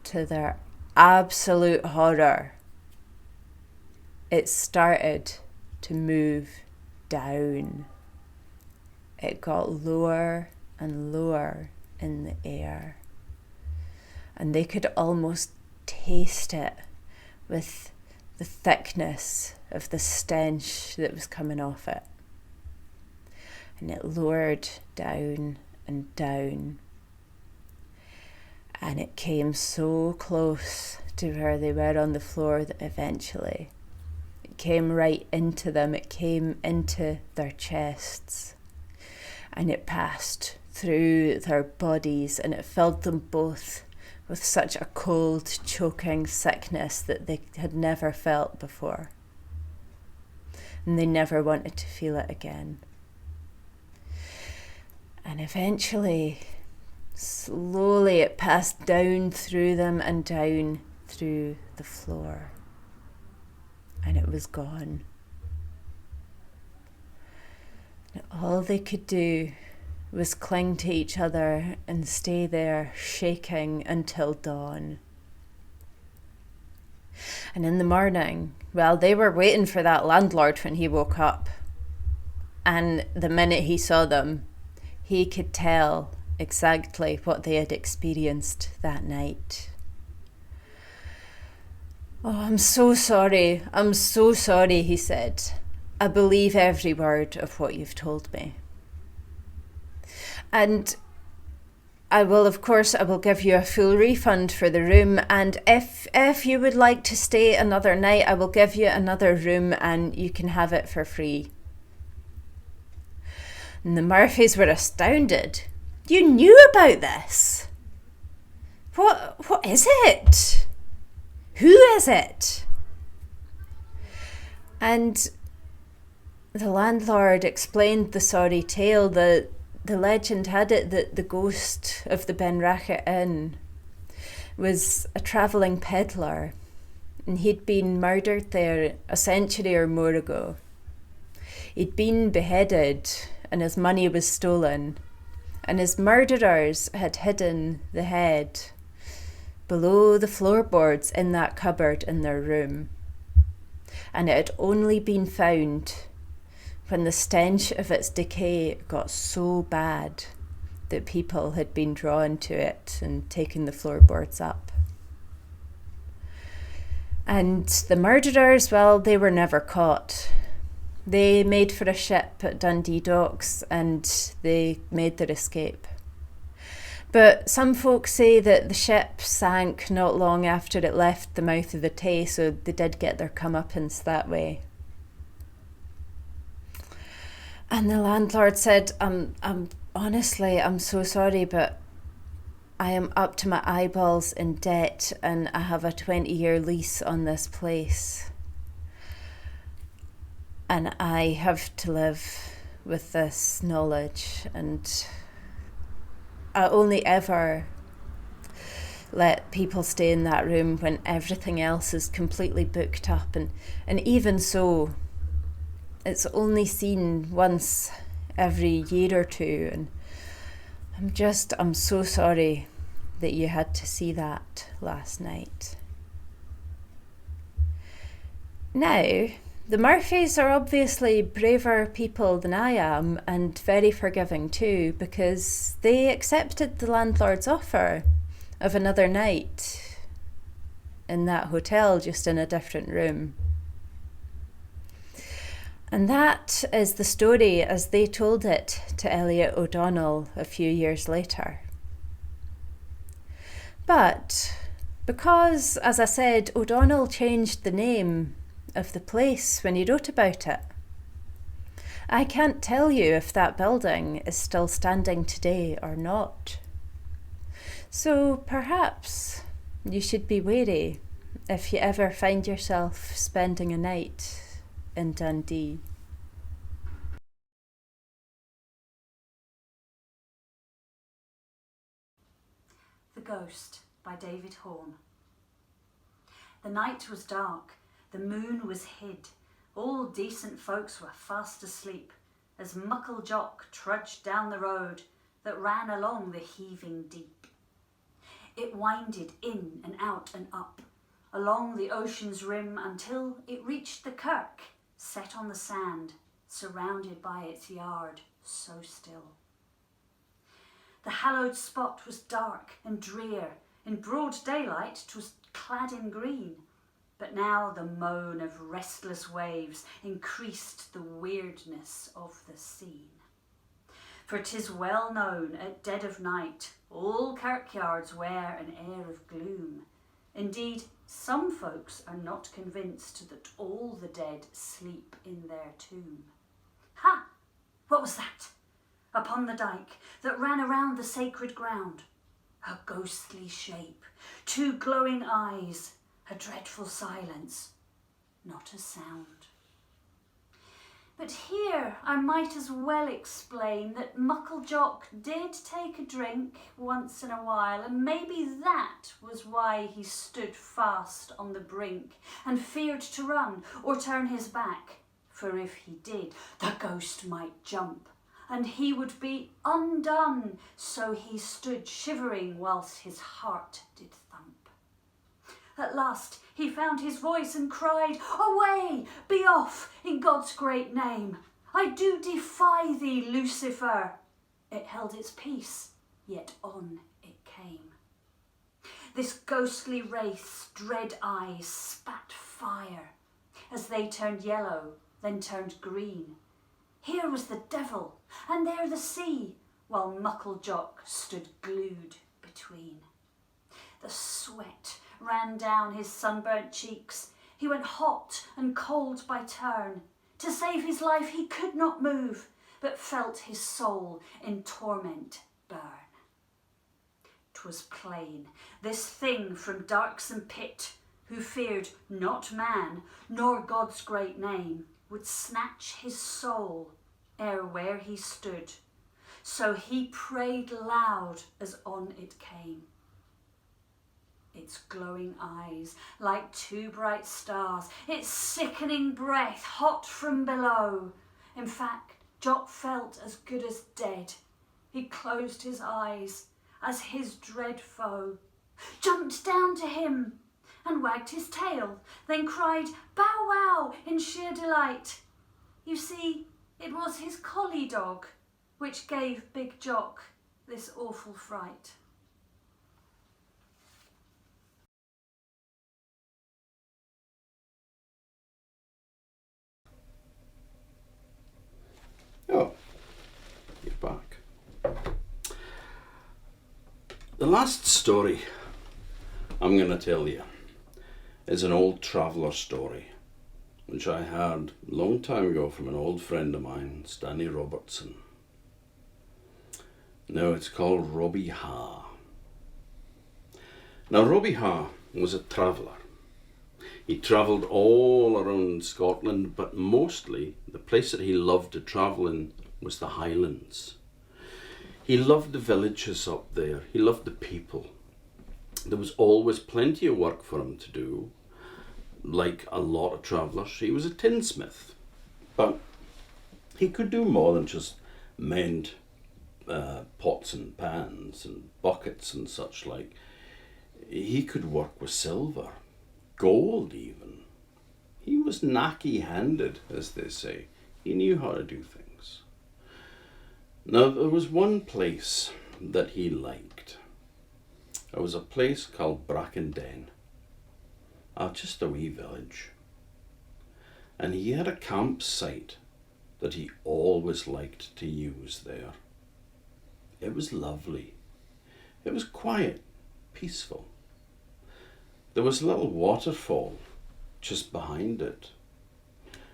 to their absolute horror, it started to move down. It got lower and lower in the air, and they could almost taste it with the thickness of the stench that was coming off it. And it lowered down and down, and it came so close to where they were on the floor that eventually it came right into them. It came into their chests, and it passed through their bodies, and it filled them both with such a cold, choking sickness that they had never felt before. And they never wanted to feel it again. And eventually, slowly it passed down through them and down through the floor. And it was gone. And all they could do was cling to each other and stay there shaking until dawn. And in the morning, well, they were waiting for that landlord when he woke up. And the minute he saw them, he could tell exactly what they had experienced that night. "Oh, I'm so sorry, he said. "I believe every word of what you've told me. And I will give you a full refund for the room, and if you would like to stay another night, I will give you another room and you can have it for free." And the Murphys were astounded. "You knew about this? What is it? Who is it?" And the landlord explained the sorry tale. The legend had it that the ghost of the Benracha Inn was a travelling peddler, and he'd been murdered there a century or more ago. He'd been beheaded and his money was stolen, and his murderers had hidden the head below the floorboards in that cupboard in their room. And it had only been found when the stench of its decay got so bad that people had been drawn to it and taken the floorboards up. And the murderers, well, they were never caught. They made for a ship at Dundee docks and they made their escape. But some folks say that the ship sank not long after it left the mouth of the Tay, so they did get their comeuppance that way. And the landlord said, honestly, I'm so sorry, but I am up to my eyeballs in debt and I have a 20-year lease on this place. And I have to live with this knowledge, and I only ever let people stay in that room when everything else is completely booked up, and even so, it's only seen once every year or two, and I'm so sorry that you had to see that last night. Now, the Murphys are obviously braver people than I am, and very forgiving too, because they accepted the landlord's offer of another night in that hotel, just in a different room. And that is the story as they told it to Elliot O'Donnell a few years later. But because, as I said, O'Donnell changed the name of the place when he wrote about it, I can't tell you if that building is still standing today or not. So perhaps you should be wary if you ever find yourself spending a night in Dundee. The Ghost by David Horn. The night was dark, the moon was hid, all decent folks were fast asleep, as Muckle Jock trudged down the road that ran along the heaving deep. It winded in and out and up, along the ocean's rim until it reached the kirk, set on the sand, surrounded by its yard, so still. The hallowed spot was dark and drear, in broad daylight 'twas clad in green, but now the moan of restless waves increased the weirdness of the scene. For 'tis well known at dead of night all kirkyards wear an air of gloom. Indeed, some folks are not convinced that all the dead sleep in their tomb. Ha! What was that? Upon the dyke that ran around the sacred ground, a ghostly shape, two glowing eyes, a dreadful silence, not a sound. But here I might as well explain that Muckle Jock did take a drink once in a while, and maybe that was why he stood fast on the brink and feared to run or turn his back, for if he did, the ghost might jump and he would be undone, so he stood shivering whilst his heart did thump. At last he found his voice and cried, "Away, be off, in God's great name! I do defy thee, Lucifer!" It held its peace, yet on it came. This ghostly wraith's dread eyes spat fire, as they turned yellow, then turned green. Here was the devil, and there the sea, while Muckle Jock stood glued between. The sweat ran down his sunburnt cheeks. He went hot and cold by turn. To save his life he could not move, but felt his soul in torment burn. 'Twas plain, this thing from darksome pit, who feared not man, nor God's great name, would snatch his soul ere where he stood. So he prayed loud as on it came. Its glowing eyes like two bright stars, its sickening breath hot from below. In fact, Jock felt as good as dead. He closed his eyes as his dread foe jumped down to him and wagged his tail, then cried "Bow wow" in sheer delight. You see, it was his collie dog which gave Big Jock this awful fright. Oh, you're back. The last story I'm going to tell you is an old traveller story, which I heard a long time ago from an old friend of mine, Stanley Robertson. Now it's called Robbie Ha. Now Robbie Ha was a traveller. He travelled all around Scotland, but mostly the place that he loved to travel in was the Highlands. He loved the villages up there. He loved the people. There was always plenty of work for him to do. Like a lot of travellers, he was a tinsmith, but he could do more than just mend pots and pans and buckets and such like. He could work with silver, gold even. He was knacky-handed, as they say. He knew how to do things. Now, there was one place that he liked, there was a place called Brackenden, just a wee village. And he had a campsite that he always liked to use there. It was lovely. It was quiet, peaceful. There was a little waterfall just behind it.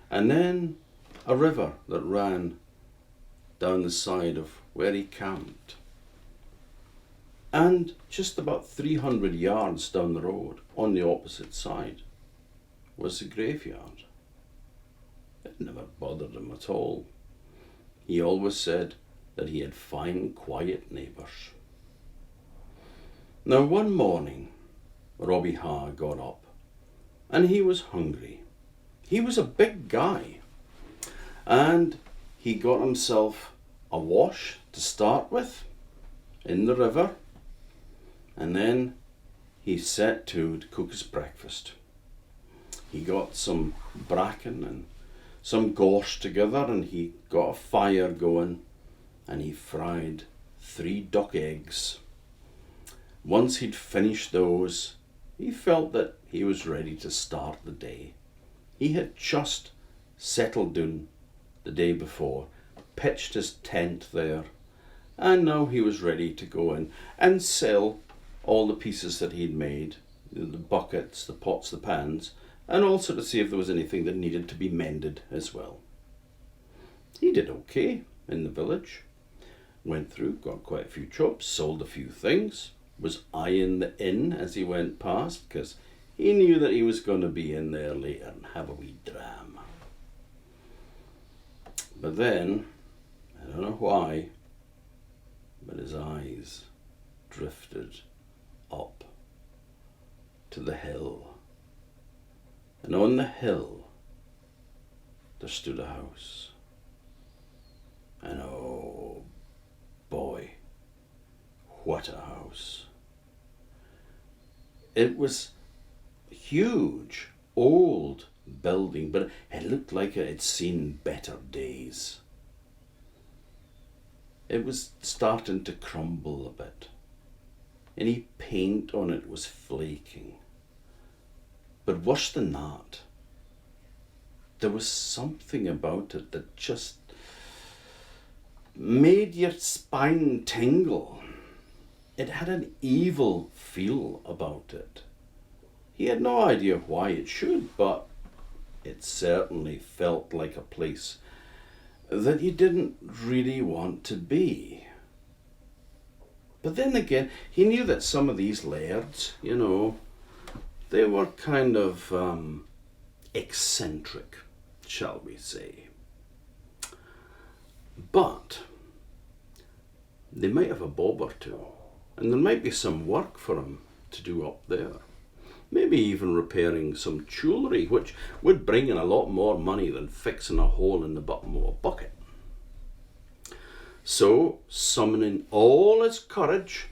And then a river that ran down the side of where he camped. And just about 300 yards down the road, on the opposite side, was the graveyard. It never bothered him at all. He always said that he had fine, quiet neighbours. Now one morning, Robbie Ha got up, and he was hungry. He was a big guy, and he got himself a wash to start with in the river, and then he set to cook his breakfast. He got some bracken and some gorse together, and he got a fire going, and he fried 3 duck eggs. Once he'd finished those, he felt that he was ready to start the day. He had just settled down the day before, pitched his tent there, and now he was ready to go in and sell all the pieces that he'd made, the buckets, the pots, the pans, and also to see if there was anything that needed to be mended as well. He did okay in the village. Went through, got quite a few jobs, sold a few things, was eyeing the inn as he went past, because he knew that he was going to be in there later and have a wee dram. But then, I don't know why, but his eyes drifted up to the hill. And on the hill, there stood a house. And oh boy, what a house. It was a huge, old building, but it looked like it had seen better days. It was starting to crumble a bit. Any paint on it was flaking. But worse than that, there was something about it that just made your spine tingle. It had an evil feel about it. He had no idea why it should, but it certainly felt like a place that you didn't really want to be. But then again, he knew that some of these lairds, they were kind of eccentric, shall we say. But they might have a bob or two, and there might be some work for him to do up there. Maybe even repairing some jewellery, which would bring in a lot more money than fixing a hole in the bottom of a bucket. So, summoning all his courage,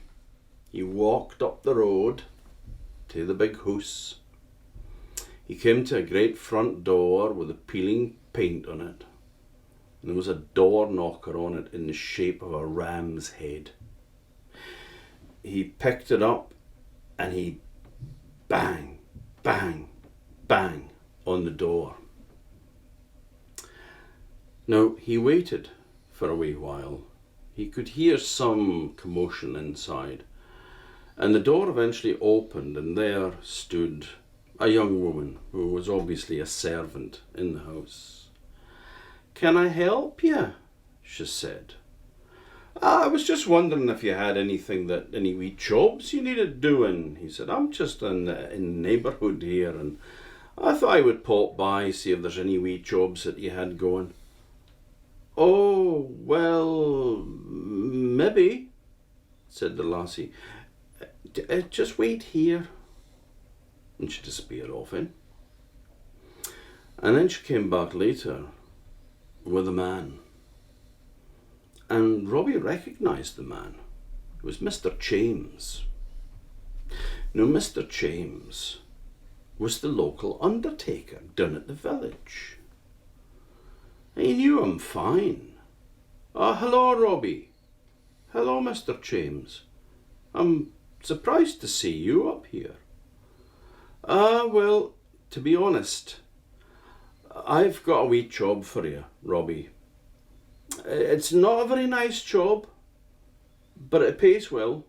he walked up the road to the big house. He came to a great front door with a peeling paint on it. And there was a door knocker on it in the shape of a ram's head. He picked it up and he bang, bang, bang on the door. Now, he waited for a wee while. He could hear some commotion inside. And the door eventually opened, and there stood a young woman who was obviously a servant in the house. "Can I help you?" she said. "I was just wondering if you had any wee jobs you needed doing," he said. "I'm just in the neighbourhood here, and I thought I would pop by, see if there's any wee jobs that you had going." "Oh, well, maybe," said the lassie. "Just wait here." And she disappeared off in. And then she came back later with a man. And Robbie recognised the man. It was Mr. James. Now, Mr. James was the local undertaker down at the village. He knew him fine. "Hello, Robbie." "Hello, Mr. James. I'm Surprised to see you up here. Well, to be honest, I've got a wee job for you, Robbie. It's not a very nice job, but it pays well.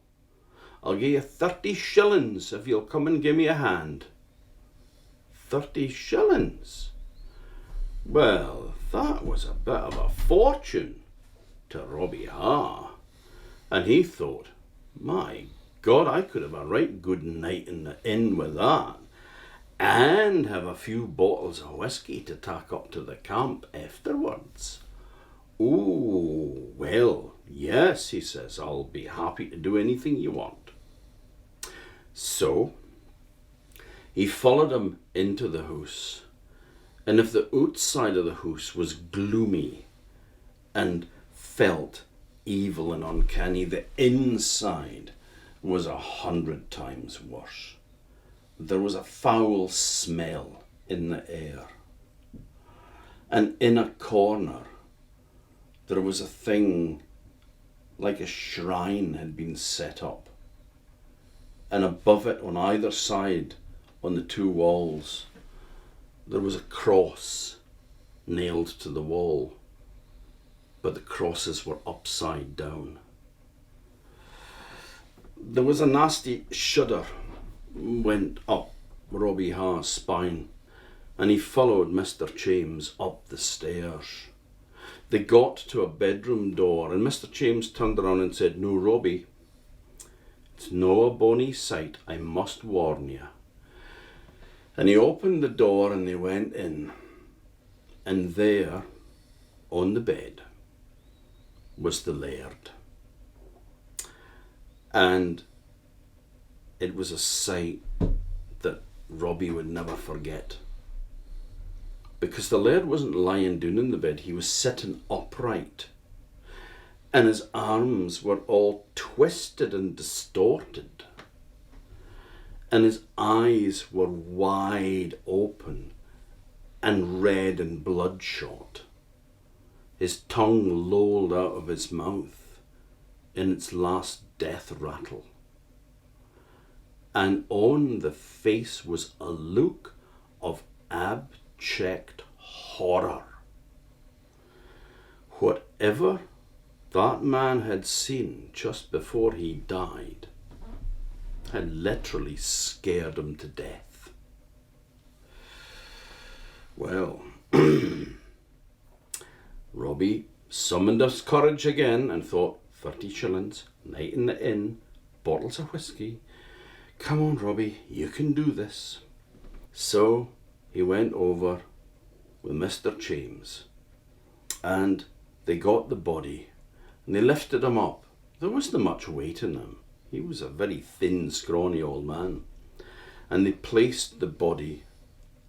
I'll give you 30 shillings if you'll come and give me a hand. 30 shillings? Well, that was a bit of a fortune to Robbie Ha. And he thought, my God, I could have a right good night in the inn with that, and have a few bottles of whiskey to take up to the camp afterwards. Oh, well, yes, he says, I'll be happy to do anything you want. So, he followed him into the house, and if the outside of the house was gloomy and felt evil and uncanny, the inside was 100 times worse. There was a foul smell in the air, and in a corner there was a thing like a shrine had been set up, and above it, on either side, on the two walls, there was a cross nailed to the wall, but the crosses were upside down. There was a nasty shudder went up Robbie Ha's spine, and he followed Mr. James up the stairs. They got to a bedroom door, and Mr. James turned around and said, "No, Robbie, it's no a bonny sight, I must warn you." And he opened the door and they went in, and there, on the bed, was the laird. And it was a sight that Robbie would never forget. Because the laird wasn't lying down in the bed, he was sitting upright. And his arms were all twisted and distorted. And his eyes were wide open and red and bloodshot. His tongue lolled out of his mouth in its last death rattle. And on the face was a look of abject horror. Whatever that man had seen just before he died had literally scared him to death. Well, Robbie summoned his courage again and thought, 30 shillings, night in the inn, bottles of whiskey. Come on, Robbie, you can do this. So he went over with Mr. James, and they got the body, and they lifted him up. There wasn't much weight in him. He was a very thin, scrawny old man. And they placed the body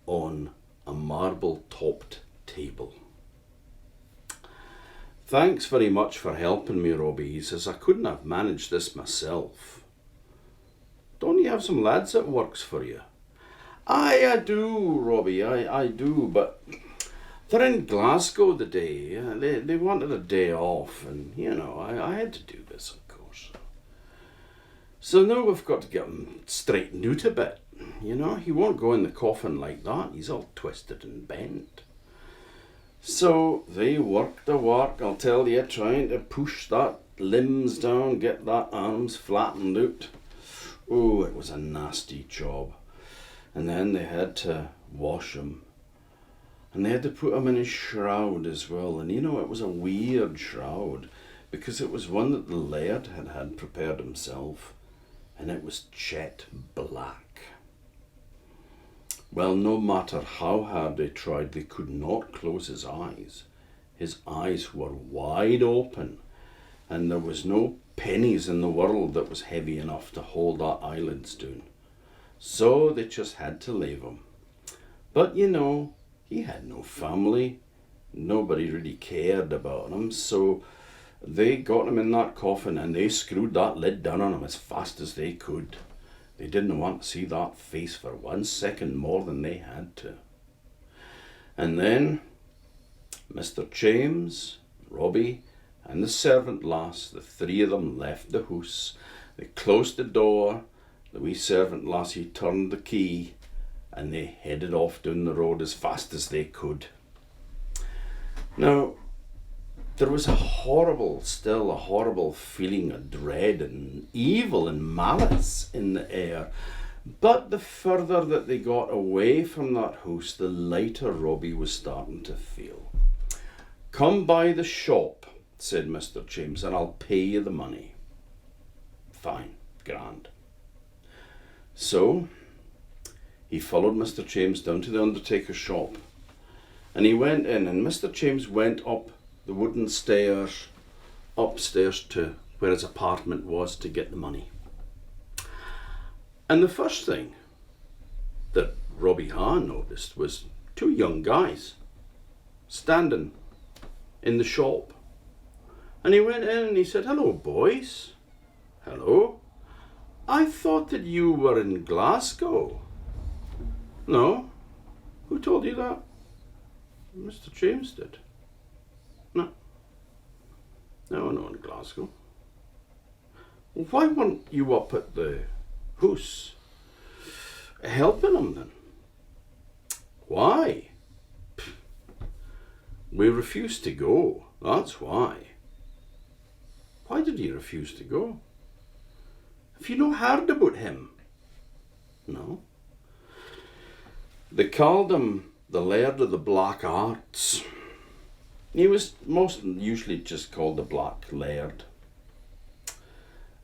on a marble-topped table. "Thanks very much for helping me, Robbie," he says. "I couldn't have managed this myself. Don't you have some lads that works for you?" "Aye, I do, Robbie, I do, but they're in Glasgow today. They wanted a day off, and, I had to do this, of course. So now we've got to get him straightened out a bit. He won't go in the coffin like that. He's all twisted and bent." So they worked the work, I'll tell you, trying to push that limbs down, get that arms flattened out. Oh, it was a nasty job. And then they had to wash him. And they had to put him in his shroud as well. And it was a weird shroud, because it was one that the laird had prepared himself. And it was jet black. Well, no matter how hard they tried, they could not close his eyes. His eyes were wide open, and there was no pennies in the world that was heavy enough to hold that eyelids down. So they just had to leave him. But he had no family. Nobody really cared about him, so they got him in that coffin and they screwed that lid down on him as fast as they could. They didn't want to see that face for 1 second more than they had to. And then Mr. James, Robbie, and the servant lass, the three of them left the house. They closed the door, the wee servant lassie turned the key, and they headed off down the road as fast as they could. Now, there was still a horrible feeling of dread and evil and malice in the air. But the further that they got away from that house, the lighter Robbie was starting to feel. "Come by the shop," said Mr. James, "and I'll pay you the money." "Fine, grand." So he followed Mr. James down to the undertaker's shop, and he went in, and Mr. James went up the wooden stairs upstairs to where his apartment was to get the money. And the first thing that Robbie Hahn noticed was two young guys standing in the shop. And he went in and he said, "Hello, boys." "Hello. I thought that you were in Glasgow." "No. Who told you that?" "Mr. James did." "No, in Glasgow." "Well, why weren't you up at the house helping him then?" "Why? We refused to go, that's why." "Why did you refuse to go? Have you no heard about him?" "No." "They called him the Laird of the Black Arts. He was usually just called the Black Laird.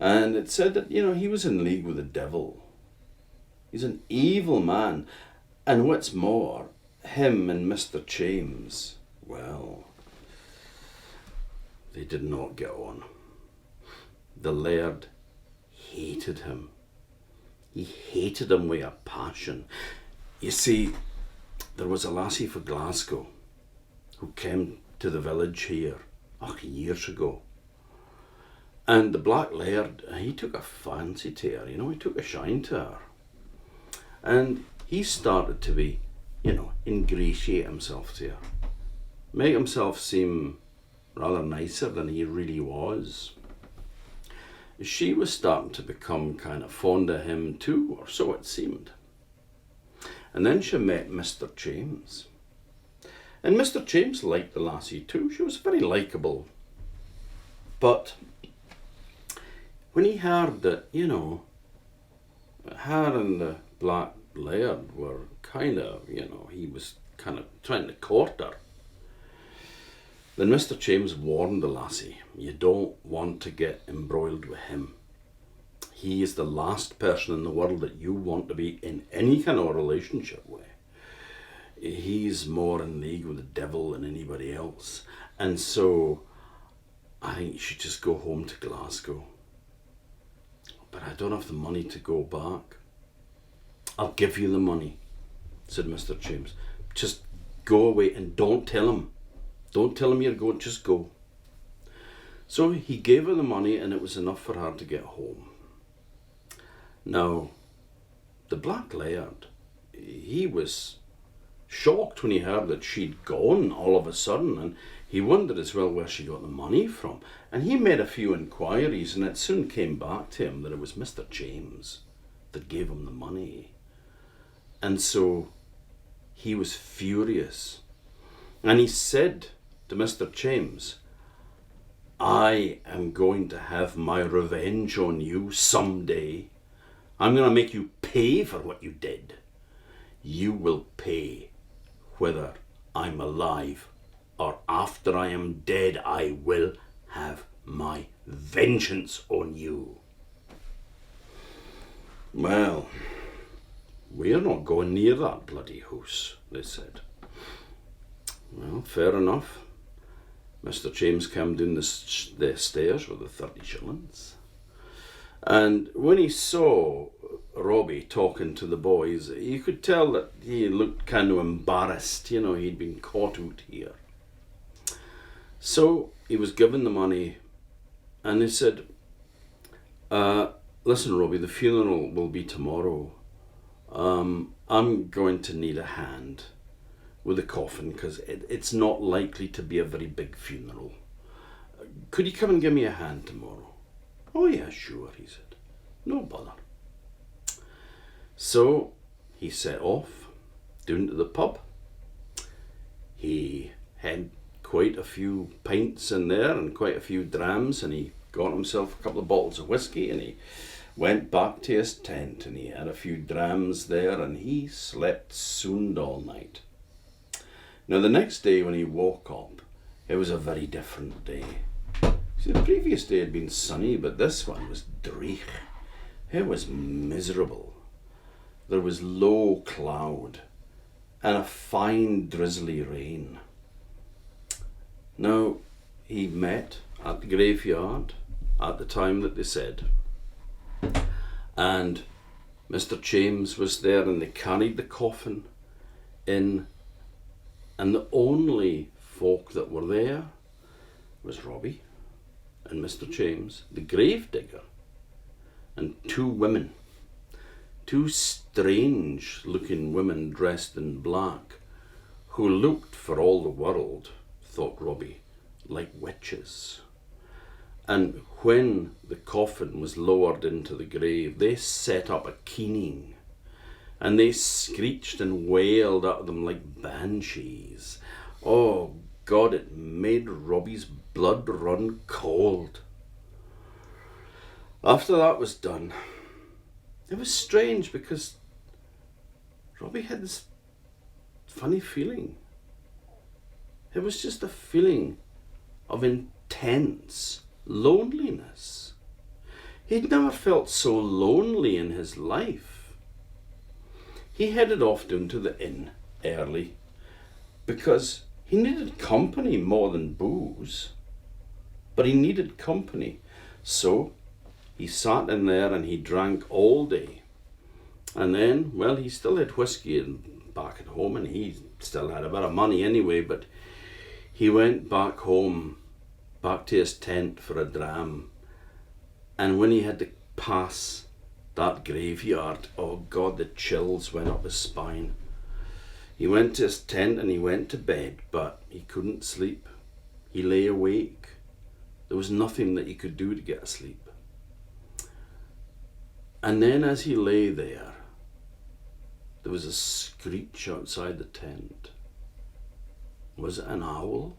And it said that, he was in league with the devil. He's an evil man. And what's more, him and Mr. James, well, they did not get on. The Laird hated him. He hated him with a passion. You see, there was a lassie for Glasgow who came to the village here years ago. And the Black Laird, he took a fancy to her, he took a shine to her. And he started to be, ingratiate himself to her. Make himself seem rather nicer than he really was. She was starting to become kind of fond of him too, or so it seemed. And then she met Mr. James. And Mr. James liked the lassie too. She was very likeable. But when he heard that, her and the Black Laird were he was kind of trying to court her, then Mr. James warned the lassie, "You don't want to get embroiled with him. He is the last person in the world that you want to be in any kind of relationship with. He's more in league with the devil than anybody else. And so I think you should just go home to Glasgow." "But I don't have the money to go back." "I'll give you the money," said Mr. James. "Just go away and don't tell him. Don't tell him you're going, just go." So he gave her the money, and it was enough for her to get home. Now, the Black Laird, he was shocked when he heard that she'd gone all of a sudden, and he wondered as well where she got the money from. And he made a few inquiries, and it soon came back to him that it was Mr. James that gave him the money. And so he was furious. And he said to Mr. James, "I am going to have my revenge on you someday. I'm going to make you pay for what you did. You will pay whether I'm alive or after I am dead. I will have my vengeance on you." "Well, we're not going near that bloody house," they said. Well, fair enough. Mr. James came down the stairs with the 30 shillings. And when he saw Robbie talking to the boys, you could tell that he looked kind of embarrassed, he'd been caught out here. So he was given the money, and he said, "Listen, Robbie, the funeral will be tomorrow. I'm going to need a hand with the coffin because it's not likely to be a very big funeral. Could you come and give me a hand tomorrow?" "Oh yeah, sure," he said. No bother. So he set off down to the pub. He had quite a few pints in there and quite a few drams, and he got himself a couple of bottles of whiskey, and he went back to his tent, and he had a few drams there, and he slept sound all night. Now the next day when he woke up, it was a very different day. See, the previous day had been sunny, but this one was dreich. It was miserable. There was low cloud and a fine drizzly rain. Now, he met at the graveyard at the time that they said, and Mr. James was there, and they carried the coffin in, and the only folk that were there was Robbie and Mr. James, the grave digger, and two women, two strange looking women dressed in black, who looked for all the world, thought Robbie, like witches. And when the coffin was lowered into the grave, they set up a keening, and they screeched and wailed at them like banshees. Oh God, it made Robbie's blood run cold. After that was done, it was strange because Robbie had this funny feeling. It was just a feeling of intense loneliness. He'd never felt so lonely in his life. He headed off down to the inn early because he needed company more than booze. But he needed company. So he sat in there and he drank all day. And then, well, he still had whiskey back at home, and he still had a bit of money anyway, but he went back home, back to his tent for a dram. And when he had to pass that graveyard, oh God, the chills went up his spine. He went to his tent and he went to bed, but he couldn't sleep. He lay awake. There was nothing that he could do to get asleep. And then as he lay there was a screech outside the tent. Was it an owl?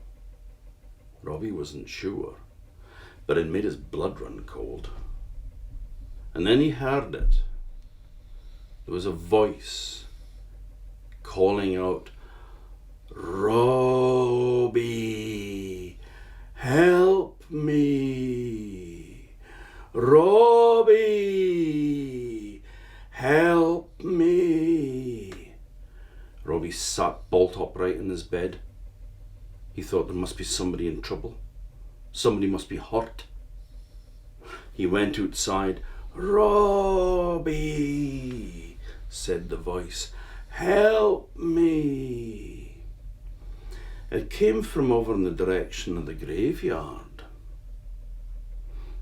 Robbie wasn't sure, but it made his blood run cold. And then he heard it. There was a voice calling out, "Robbie, help me! Robbie, help me!" Robbie sat bolt upright in his bed. He thought there must be somebody in trouble. Somebody must be hurt. He went outside. "Robbie," said the voice, "help me." It came from over in the direction of the graveyard.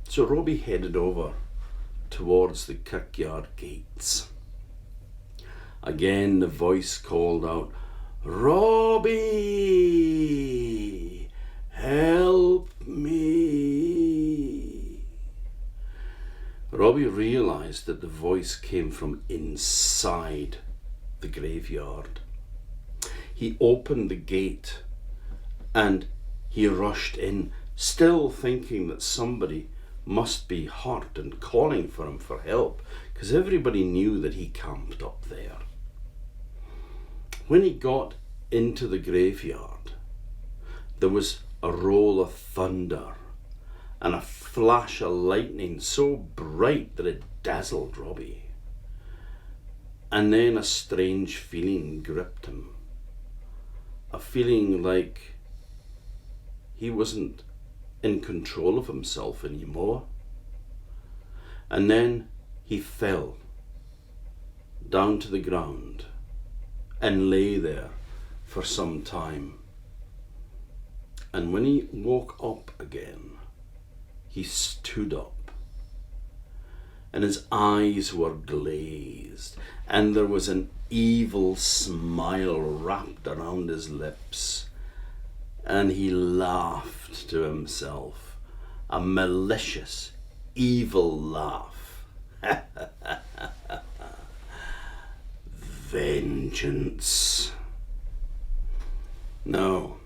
So Robbie headed over towards the kirkyard gates. Again the voice called out, "Robbie, help me." Robbie realised that the voice came from inside the graveyard. He opened the gate and he rushed in, still thinking that somebody must be hurt and calling for him for help, because everybody knew that he camped up there. When he got into the graveyard, there was a roll of thunder and a flash of lightning so bright that it dazzled Robbie. And then a strange feeling gripped him. A feeling like he wasn't in control of himself anymore. And then he fell down to the ground and lay there for some time. And when he woke up again, he stood up, and his eyes were glazed, and there was an evil smile wrapped around his lips, and he laughed to himself, a malicious, evil laugh. vengeance. Now,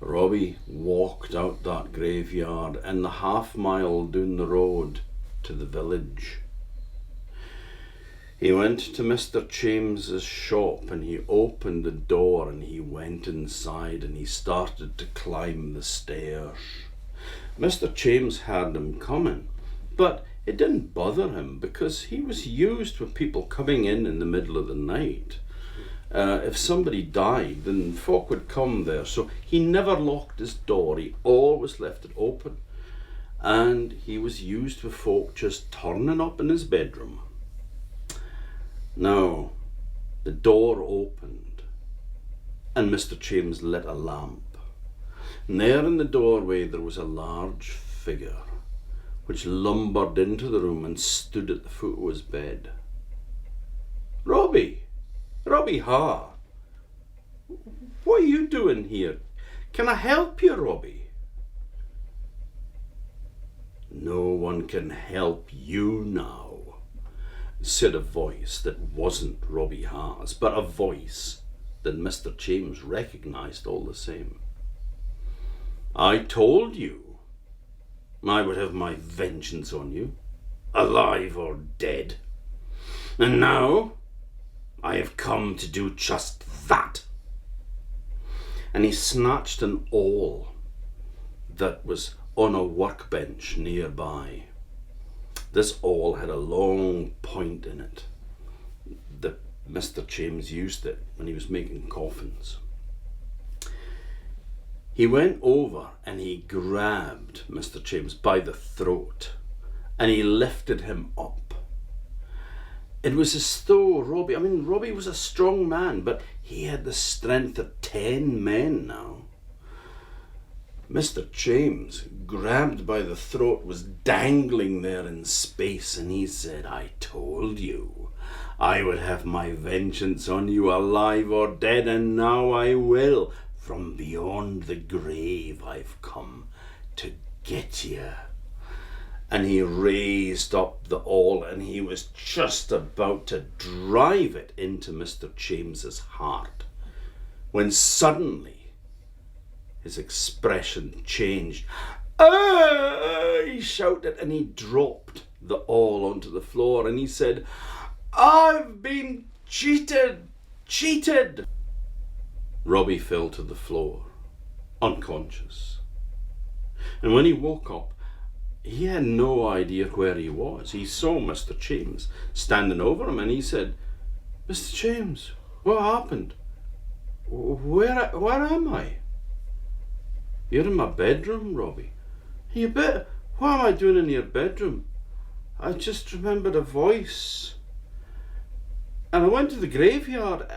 Robbie walked out that graveyard and the half-mile down the road to the village. He went to Mr. James's shop and he opened the door and he went inside and he started to climb the stairs. Mr. James heard him coming, but it didn't bother him because he was used with people coming in the middle of the night. If somebody died, then folk would come there, so he never locked his door, he always left it open. And he was used with folk just turning up in his bedroom. Now, the door opened and Mr. James lit a lamp. And there in the doorway there was a large figure which lumbered into the room and stood at the foot of his bed. Robbie Ha, what are you doing here? Can I help you, Robbie? No one can help you now, said a voice that wasn't Robbie Ha's, but a voice that Mr. James recognised all the same. I told you I would have my vengeance on you, alive or dead. And now I have come to do just that. And he snatched an awl that was on a workbench nearby. This awl had a long point in it that Mr. James used it when he was making coffins. He went over and he grabbed Mr. James by the throat and he lifted him up. It was as though Robbie was a strong man, but he had the strength of 10 men now. Mr. James, grabbed by the throat, was dangling there in space, and he said, I told you I would have my vengeance on you, alive or dead, and now I will. From beyond the grave I've come to get you. And he raised up the awl and he was just about to drive it into Mr. James's heart when suddenly his expression changed. "Ah!" he shouted, and he dropped the awl onto the floor and he said, "I've been cheated! Robbie fell to the floor, unconscious. And when he woke up, he had no idea where he was. He saw Mr. James standing over him and he said, "Mr. James, what happened? Where am I?" "You're in my bedroom, Robbie." What am I doing in your bedroom?" "I just remembered a voice. And I went to the graveyard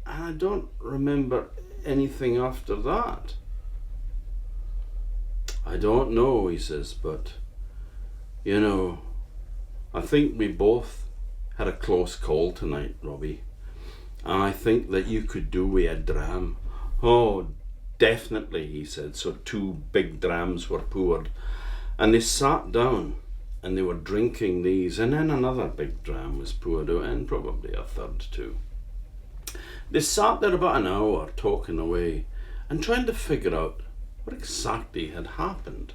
and I don't remember anything after that." "I don't know," he says, "but I think we both had a close call tonight, Robbie. And I think that you could do with a dram." "Oh, definitely," he said. So 2 big drams were poured and they sat down and they were drinking these, and then another big dram was poured out and probably a third too. They sat there about an hour talking away and trying to figure out what exactly had happened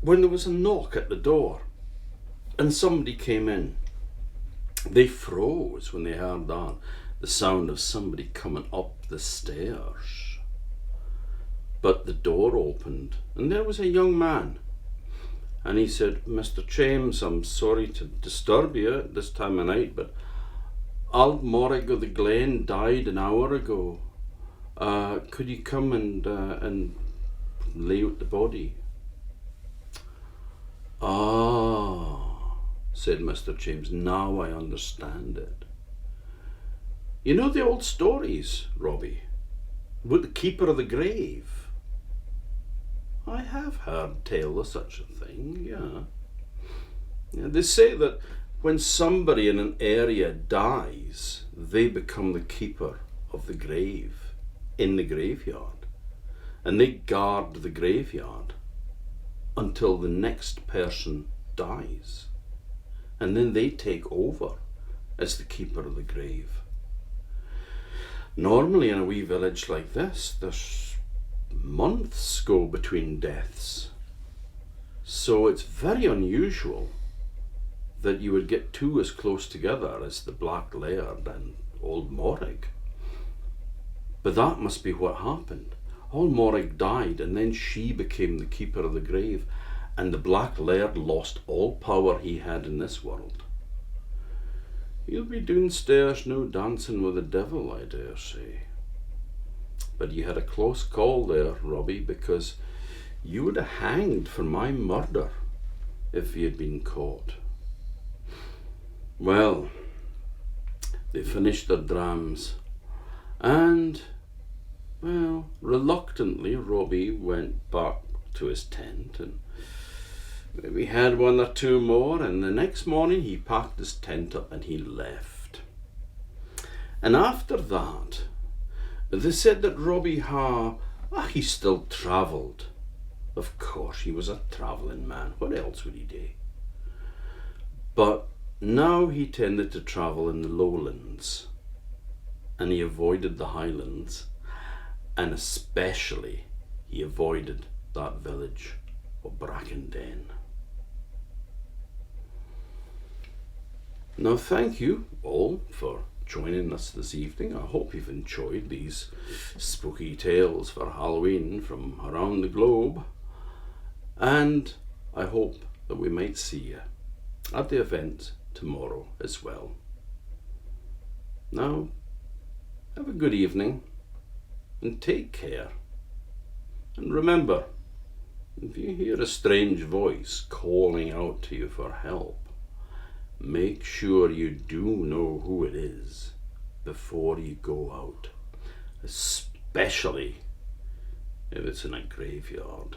when there was a knock at the door and somebody came in. They froze when they heard that, the sound of somebody coming up the stairs. But the door opened and there was a young man and he said, "Mr. James, I'm sorry to disturb you at this time of night, but Auld Morrig of the Glen died an hour ago. Could you come and lay out the body?" "Ah," said Mr. James, "now I understand it. You know the old stories, Robbie, about the keeper of the grave?" "I have heard tell of such a thing, yeah. They say that when somebody in an area dies, they become the keeper of the grave in the graveyard, and they guard the graveyard until the next person dies, and then they take over as the keeper of the grave. Normally in a wee village like this, there's months go between deaths. So it's very unusual that you would get two as close together as the Black Laird and old Morrig. But that must be what happened. Old Morrig died, and then she became the keeper of the grave, and the Black Laird lost all power he had in this world. He'll be downstairs now dancing with the devil, I dare say. But you had a close call there, Robbie, because you would have hanged for my murder if he had been caught. Well, they finished their drams, and, well, reluctantly Robbie went back to his tent, and maybe had one or two more, and the next morning he packed his tent up and he left. And after that, they said that Robbie he still travelled. Of course, he was a travelling man. What else would he do? But now he tended to travel in the lowlands, and he avoided the highlands, and especially he avoided that village of Brackenden. Now, thank you all for joining us this evening. I hope you've enjoyed these spooky tales for Halloween from around the globe, and I hope that we might see you at the event tomorrow as well. Now, have a good evening and take care. And remember, if you hear a strange voice calling out to you for help, make sure you do know who it is before you go out, especially if it's in a graveyard.